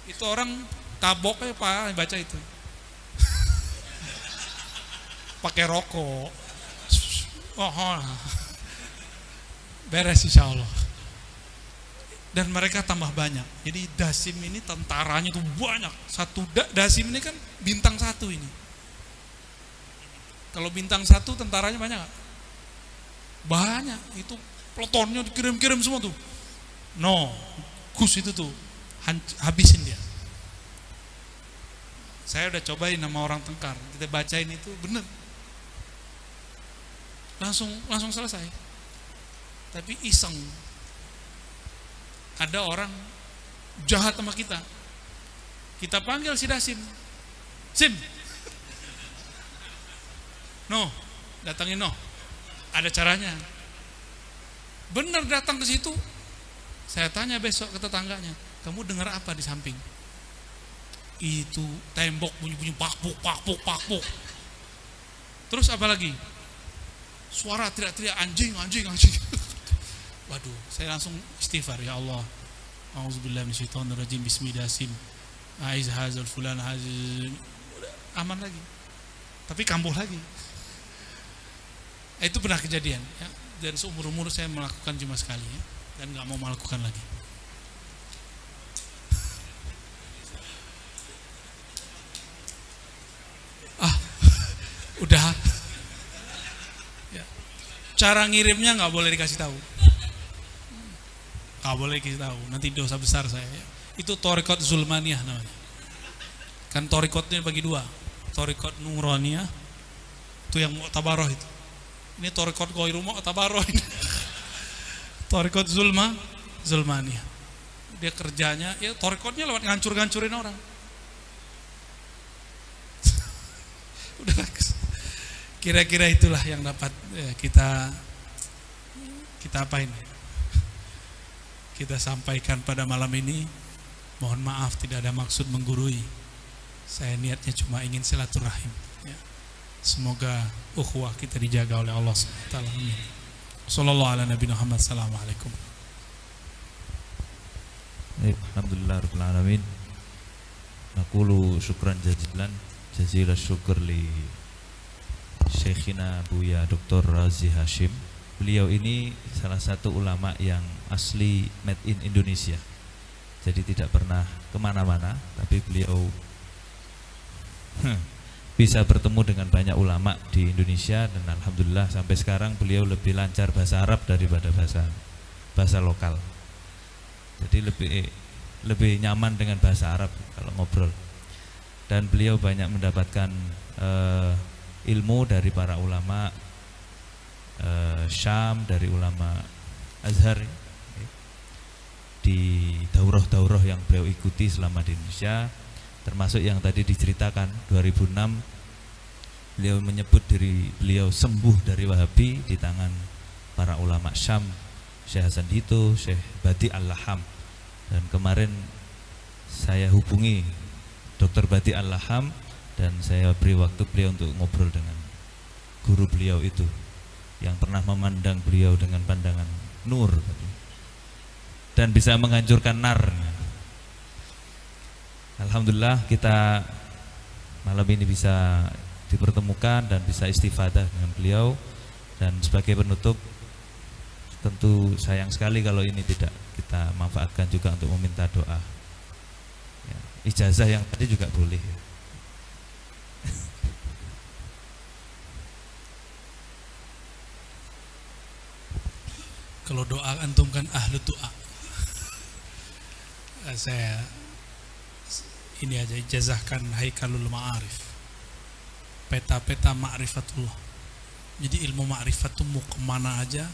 S1: Itu orang tabok ya Pak baca itu. Pakai rokok. Beres insya Allah. Dan mereka tambah banyak. Jadi Dasim ini tentaranya tuh banyak. Satu Dasim ini kan bintang 1 ini. Kalau bintang 1 tentaranya banyak gak? Banyak. Itu peletonnya dikirim-kirim semua tuh. No, Gus itu tuh habisin dia. Saya udah cobain sama orang Tengkar. Kita bacain itu bener. Langsung selesai. Tapi iseng. Ada orang jahat sama kita. Kita panggil si Dasim. Sim. No, datangin no. Ada caranya. Bener datang ke situ. Saya tanya besok ke tetangganya, kamu dengar apa di samping? Itu tembok bunyi-bunyi pakpuk. Terus apa lagi? Suara teriak-teriak anjing. Waduh, saya langsung istighfar, ya Allah. Auzubillahi minasyaitonirrajim. Bismillahirrahmanirrahim. Aiz hazal fulan hazal. Aman lagi. Tapi kambuh lagi. Itu pernah kejadian ya. Dan seumur-umur saya melakukan cuma sekali ya. Dan gak mau melakukan lagi. Udah. Ya. Cara ngirimnya gak boleh dikasih tahu. Gak boleh dikasih tahu. Nanti dosa besar saya ya. Itu Thariqat Zulmaniyah namanya. Kan Thariqatnya bagi 2. Thariqat Nuraniyah itu yang Mu'tabaroh itu. Ini Thariqat Ghairu Mu'tabaroh ini. Thariqat Zulmaniyah. Dia kerjanya ya Thariqatnya lewat ngancur-ngancurin orang. Udah kira-kira itulah yang dapat kita apain? Kita sampaikan pada malam ini. Mohon maaf tidak ada maksud menggurui. Saya niatnya cuma ingin silaturahim ya. Semoga ukhuwah kita dijaga oleh Allah SWT. Amin. Sallallahu ala Nabi Muhammad. Assalamualaikum.
S4: Alhamdulillah rabbil alamin. Naqulu syukran jazilan syukur li Syekhina Buya Dr. Razi Hashim. Beliau ini salah satu ulama yang asli made in Indonesia. Jadi tidak pernah kemana-mana, tapi beliau bisa bertemu dengan banyak ulama di Indonesia. Dan alhamdulillah sampai sekarang beliau lebih lancar bahasa Arab daripada bahasa lokal. Jadi lebih nyaman dengan bahasa Arab kalau ngobrol. Dan beliau banyak mendapatkan ilmu dari para ulama Syam, dari ulama Azhar, di daurah-daurah yang beliau ikuti selama di Indonesia, termasuk yang tadi diceritakan 2006 beliau menyebut diri beliau sembuh dari Wahabi di tangan para ulama Syam, Syekh Hasan Dito, Syekh Badi Al-Laham. Dan kemarin saya hubungi Dr. Badi Al-Laham dan saya beri waktu beliau untuk ngobrol dengan guru beliau itu yang pernah memandang beliau dengan pandangan nur dan bisa menghancurkan nar. Alhamdulillah kita malam ini bisa dipertemukan dan bisa istifadah dengan beliau. Dan sebagai penutup, tentu sayang sekali kalau ini tidak kita manfaatkan juga untuk meminta doa. Ya, ijazah yang tadi juga boleh. Ya.
S1: Kalau doa antum kan ahlu doa. Saya ini aja ijazahkan Haikalul Ma'arif, peta-peta ma'rifatullah. Jadi ilmu ma'rifat itu mau kemana aja,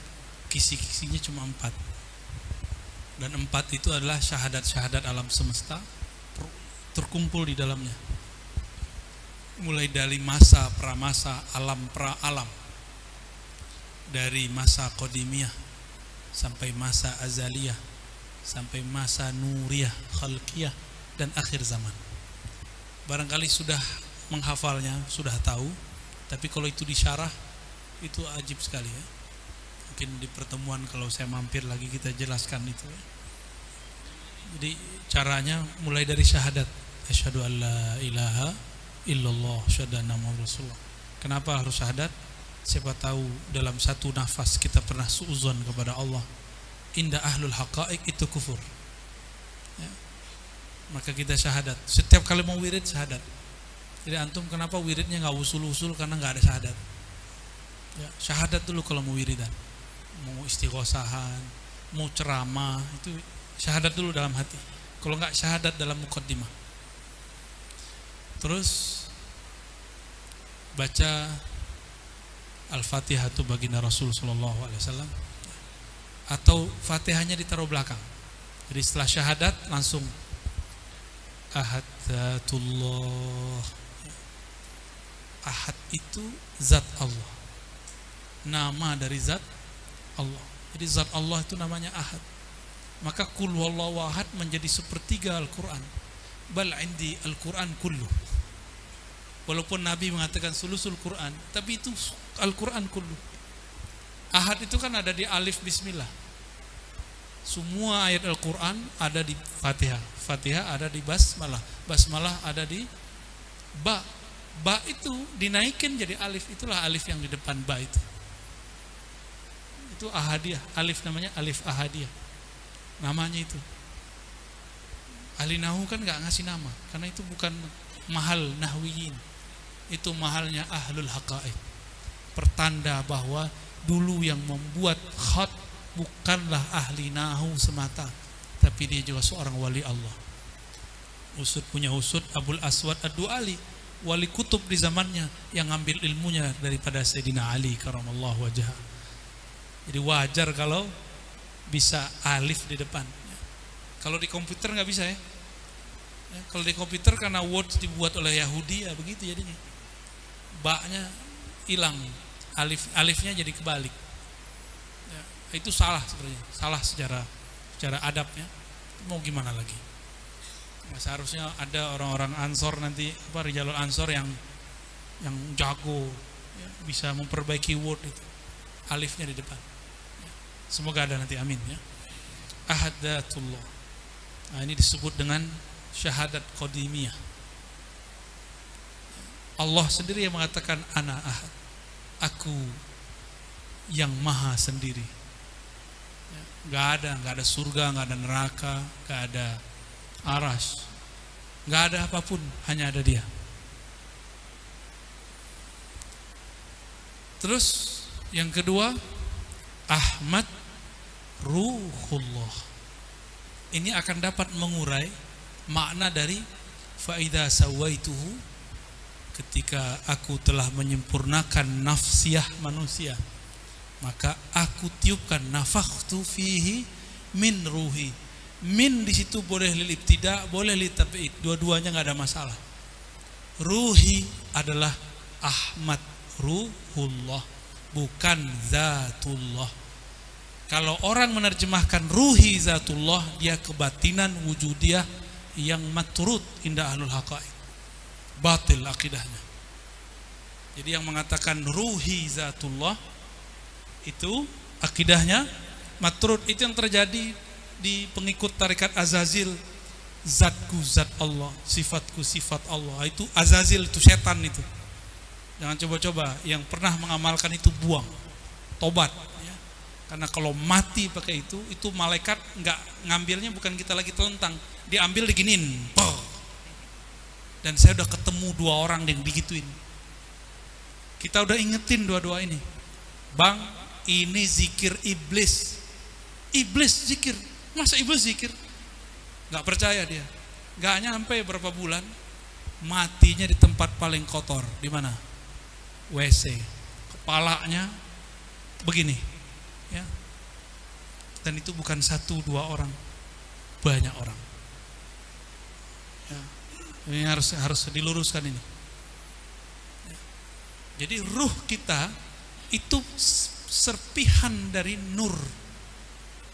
S1: kisi-kisinya cuma 4. Dan 4 itu adalah syahadat-syahadat alam semesta terkumpul di dalamnya. Mulai dari masa pramasa, alam pra-alam, dari masa qadimiyah sampai masa azaliyah, sampai masa nuriyah, khalqiyah, dan akhir zaman. Barangkali sudah menghafalnya, sudah tahu, tapi kalau itu disyarah itu ajib sekali ya. Mungkin di pertemuan kalau saya mampir lagi kita jelaskan itu ya. Jadi caranya mulai dari syahadat, asyhadu an la ilaha illallah, asyhadu anna muhammadar rasulullah. Kenapa harus syahadat? Siapa tahu dalam satu nafas kita pernah suudzon kepada Allah. Indah ahlul haqaiq itu kufur ya. Maka kita syahadat. Setiap kali mau wirid syahadat. Jadi antum kenapa wiridnya nggak usul-usul? Karena nggak ada syahadat ya. Syahadat dulu kalau mau wiridan, mau istighosahan, mau ceramah, itu syahadat dulu dalam hati. Kalau nggak syahadat dalam muqaddimah. Terus baca Al-Fatihah itu baginda Rasul sallallahu alaihi wasallam, atau Fatihahnya ditaruh belakang. Jadi setelah syahadat langsung Ahadzatullah. Ahad itu zat Allah, nama dari zat Allah. Jadi zat Allah itu namanya Ahad. Maka kul huwallahu ahad menjadi sepertiga Al-Quran. Bal indi Al-Quran kullu. Walaupun Nabi mengatakan sulusul Quran, tapi itu Al-Quran kullu. Ahad itu kan ada di alif bismillah. Semua ayat Al-Quran ada di Fatihah. Fatihah ada di basmalah. Basmalah ada di ba. Ba itu dinaikin jadi alif. Itulah alif yang di depan ba itu. Itu ahadiyah. Alif namanya alif ahadiyah. Namanya itu. Ahli nahu kan gak ngasih nama, karena itu bukan mahal nahwiyin. Itu mahalnya ahlul haqaiq. Pertanda bahwa dulu yang membuat khat bukanlah ahli nahu semata, tapi dia juga seorang wali Allah. Usud punya usud Abul Aswad Ad-Du'ali, wali kutub di zamannya yang ngambil ilmunya daripada Sayyidina Ali karamallahu wajhah. Jadi wajar kalau bisa alif di depan. Kalau di komputer nggak bisa ya. Kalau di komputer karena Word dibuat oleh Yahudi ya begitu jadinya. Ba-nya hilang, alifnya jadi kebalik. Ya, itu salah sebenarnya, salah secara adabnya. Mau gimana lagi? Nah, seharusnya ada orang-orang Ansor nanti, Rijalul Ansor yang jago ya, bisa memperbaiki Word itu. Alifnya di depan. Ya, semoga ada nanti, amin ya. Ahadzatullah. Nah, ini disebut dengan syahadat qadimiyah. Allah sendiri yang mengatakan ana ahad, aku yang maha sendiri. Gak ada surga, gak ada neraka, gak ada aras, gak ada apapun, hanya ada dia. Terus yang kedua, Ahmad Ruhullah. Ini akan dapat mengurai makna dari faida sawaituhu, ketika aku telah menyempurnakan nafsiyah manusia, maka aku tiupkan nafakhtu fihi min ruhi. Min di situ boleh lil ibtida, boleh lil tab'id, dua-duanya nggak ada masalah. Ruhi adalah Ahmad Ruhullah, bukan Zatullah. Kalau orang menerjemahkan ruhi Zatullah, dia kebatinan wujudiyah yang maturut indah ahlul haqaiq. Batil akidahnya. Jadi yang mengatakan ruhi Zatullah itu akidahnya maturut. Itu yang terjadi di pengikut tarekat Azazil. Zatku zat Allah, sifatku sifat Allah. Itu Azazil, itu setan itu. Jangan coba-coba, yang pernah mengamalkan itu buang, tobat ya. Karena kalau mati pakai itu malaikat nggak ngambilnya, bukan kita lagi telentang, diambil diginin. Dan saya udah ketemu 2 orang yang digituin. Kita udah ingetin dua-dua ini, bang, ini zikir iblis. Iblis zikir, masa iblis zikir? Nggak percaya dia. Nggak nyampe berapa bulan, matinya di tempat paling kotor. Di mana? WC. Kepalanya begini, ya. Dan itu bukan 1-2 orang, banyak orang. Ya. Ini harus diluruskan ini. Ya. Jadi ruh kita itu serpihan dari nur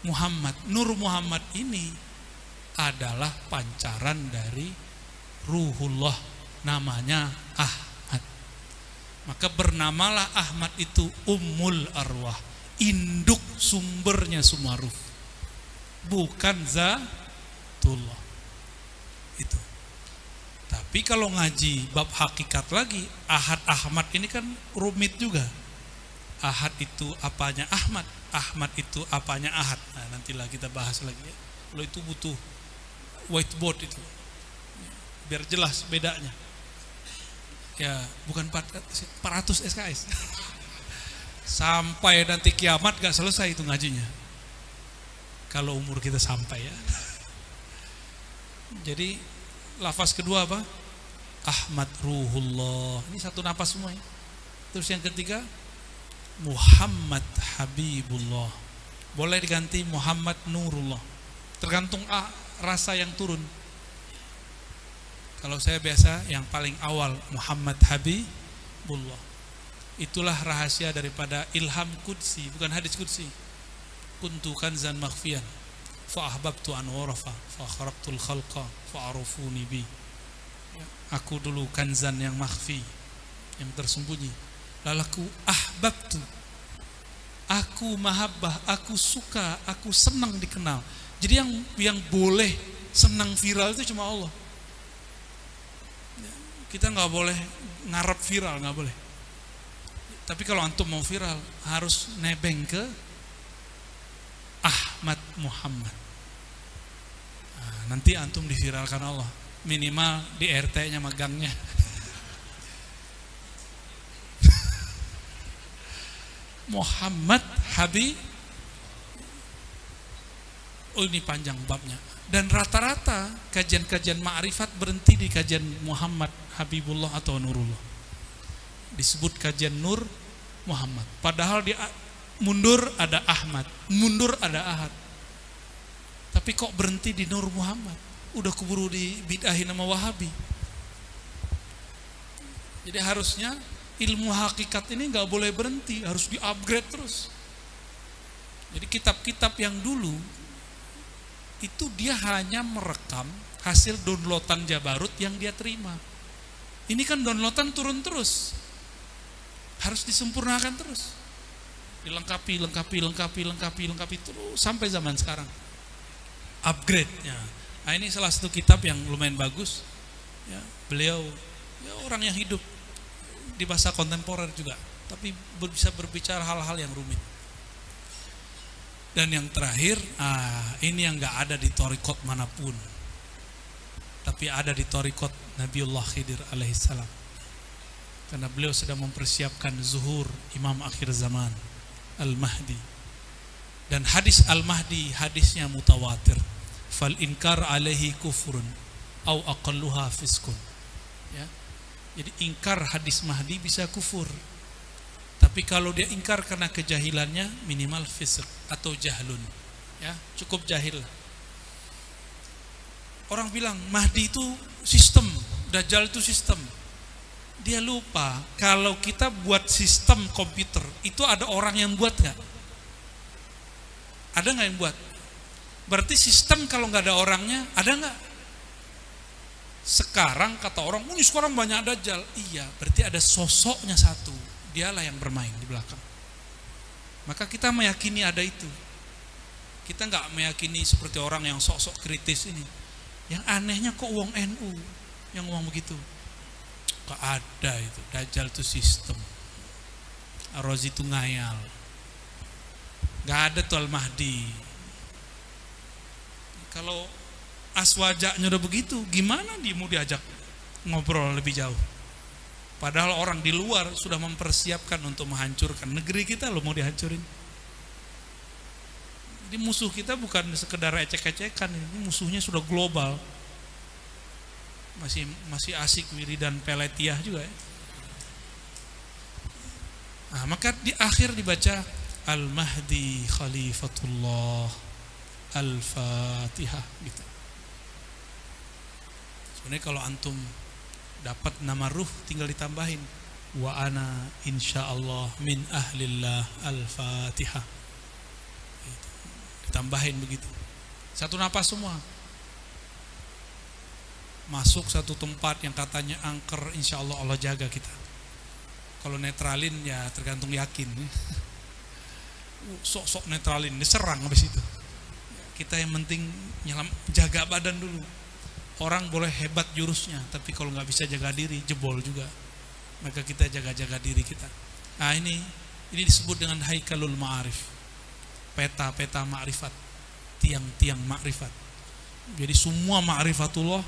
S1: Muhammad. Nur Muhammad ini adalah pancaran dari Ruhullah, namanya Ahmad. Maka bernamalah Ahmad itu Ummul Arwah, induk sumbernya semua ruh, bukan Zatullah. Itu. Tapi kalau ngaji bab hakikat lagi, Ahad Ahmad ini kan rumit juga. Ahad itu apanya Ahmad, Ahmad itu apanya Ahad. Nah, nantilah kita bahas lagi ya. Kalau itu butuh whiteboard itu, biar jelas bedanya. Ya, bukan 400 SKS. Sampai nanti kiamat gak selesai itu ngajinya. Kalau umur kita sampai ya. Jadi lafaz kedua apa? Ahmad Ruhullah. Ini satu napas semua ya. Terus yang ketiga Muhammad Habibullah. Boleh diganti Muhammad Nurullah, tergantung rasa yang turun. Kalau saya biasa yang paling awal Muhammad Habibullah. Itulah rahasia daripada ilham qudsi, bukan hadis qudsi. Kuntu kanzan makhfiyan fa ahbabtu an urafa fa kharaqtul khalqa fa arufuni bi. Aku dulu kanzan yang makhfi, yang tersembunyi. Lalu aku ahbabtu, aku mahabbah, aku suka, aku senang dikenal. Jadi yang boleh senang viral itu cuma Allah. Kita nggak boleh ngarep viral, nggak boleh. Tapi kalau antum mau viral harus nebeng ke Ahmad Muhammad. Nah, nanti antum diviralkan Allah, minimal di RT-nya magangnya. Muhammad Habib. Oh, ini panjang babnya. Dan rata-rata kajian-kajian ma'rifat berhenti di kajian Muhammad Habibullah atau Nurullah. Disebut kajian Nur Muhammad. Padahal dia mundur ada Ahmad, mundur ada Ahad. Tapi kok berhenti di Nur Muhammad? Udah keburu dibid'ahin sama Wahabi. Jadi harusnya ilmu hakikat ini nggak boleh berhenti, harus di-upgrade terus. Jadi kitab-kitab yang dulu itu dia hanya merekam hasil downloadan Jabarut yang dia terima. Ini kan downloadan turun terus, harus disempurnakan terus, dilengkapi terus sampai zaman sekarang. Upgrade-nya. Nah, ini salah satu kitab yang lumayan bagus. Ya, beliau ya orang yang hidup di bahasa kontemporer juga, tapi bisa berbicara hal-hal yang rumit. Dan yang terakhir, ini yang gak ada di thariqat manapun, tapi ada di thariqat Nabiullah Khidir alaihissalam. Karena beliau sedang mempersiapkan zuhur Imam akhir zaman Al-Mahdi. Dan hadis Al-Mahdi hadisnya mutawatir. Fal inkar alaihi kufrun au aqalluha fiskun. Ya. Jadi ingkar hadis Mahdi bisa kufur. Tapi kalau dia ingkar karena kejahilannya minimal fisq atau jahlun. Ya, cukup jahil. Orang bilang Mahdi itu sistem, Dajjal itu sistem. Dia lupa kalau kita buat sistem komputer itu ada orang yang buat nggak? Ada nggak yang buat? Berarti sistem kalau nggak ada orangnya ada nggak? Sekarang kata orang, ini sekarang banyak Dajjal. Iya, berarti ada sosoknya satu. Dialah yang bermain di belakang. Maka kita meyakini ada itu. Kita nggak meyakini seperti orang yang sok-sok kritis ini. Yang anehnya kok wong NU yang ngomong begitu. Gak ada itu. Dajjal itu sistem. Ar-Razi itu ngayal. Gak ada tuh Al-Mahdi. Kalau aswajanya udah begitu, gimana dia mau diajak ngobrol lebih jauh? Padahal orang di luar sudah mempersiapkan untuk menghancurkan negeri kita, lo mau dihancurin. Jadi musuh kita bukan sekedar ecek-ecekan, ini musuhnya sudah global. Masih asik wiridan peletiah juga ya. Nah, maka di akhir dibaca Al-Mahdi Khalifatullah Al-Fatihah gitu. Sebenarnya kalau antum dapat nama ruh tinggal ditambahin wa ana insyaallah min ahlillah Al-Fatihah gitu. Ditambahin begitu, satu napas semua masuk satu tempat yang katanya angker, insyaallah Allah jaga kita. Kalau netralin ya tergantung yakin. Sok-sok netralin diserang habis itu. Kita yang penting jaga badan dulu. Orang boleh hebat jurusnya, tapi kalau nggak bisa jaga diri, jebol juga. Maka kita jaga-jaga diri kita. Nah ini disebut dengan Haikalul Ma'arif, peta-peta ma'rifat, tiang-tiang ma'rifat. Jadi semua ma'rifatullah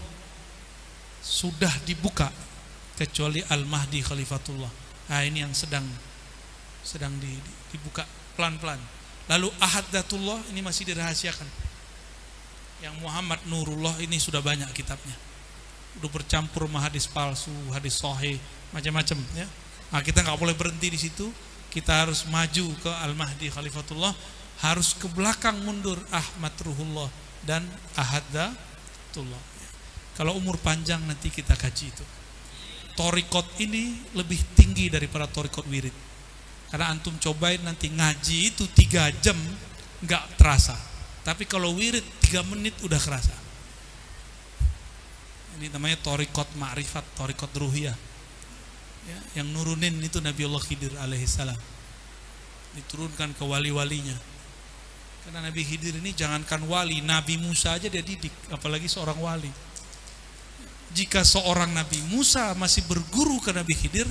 S1: sudah dibuka kecuali Al-Mahdi Khalifatullah. Nah ini yang sedang dibuka pelan-pelan. Lalu Ahaddatullah ini masih dirahasiakan. Yang Muhammad Nurullah ini sudah banyak kitabnya, udah bercampur sama hadis palsu, hadis sahih, macam-macam ya. Nah, kita nggak boleh berhenti di situ, kita harus maju ke Al-Mahdi Khalifatullah, harus ke belakang mundur Ahmad Ruhullah dan Ahaddatullah. Kalau umur panjang nanti kita kaji itu. Torikot ini lebih tinggi daripada torikot wirid, karena antum cobain nanti ngaji itu 3 jam nggak terasa. Tapi kalau wirid 3 menit udah kerasa. Ini namanya torikot ma'rifat, torikot ruhiyah ya, yang nurunin itu Nabiullah Khidir alaihissalam, diturunkan ke wali-walinya. Karena Nabi Khidir ini jangankan wali, Nabi Musa aja dia didik, apalagi seorang wali. Jika seorang Nabi Musa masih berguru ke Nabi Khidir,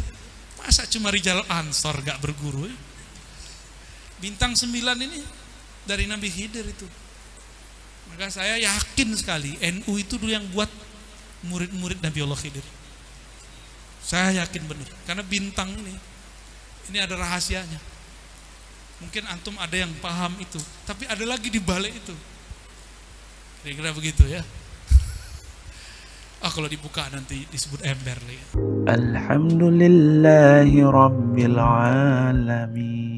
S1: masa cuma Rijal Ansor gak berguru ya? Bintang 9 ini dari Nabi Khidir itu. Maka saya yakin sekali NU itu dulu yang buat murid-murid Nabi Allah Khidir. Saya yakin benar, karena bintang ini ada rahasianya. Mungkin antum ada yang paham itu, tapi ada lagi di balik itu. Kira-kira begitu ya. Kalau dibuka nanti disebut ember lagi.
S2: Alhamdulillahi Rabbil Alamin.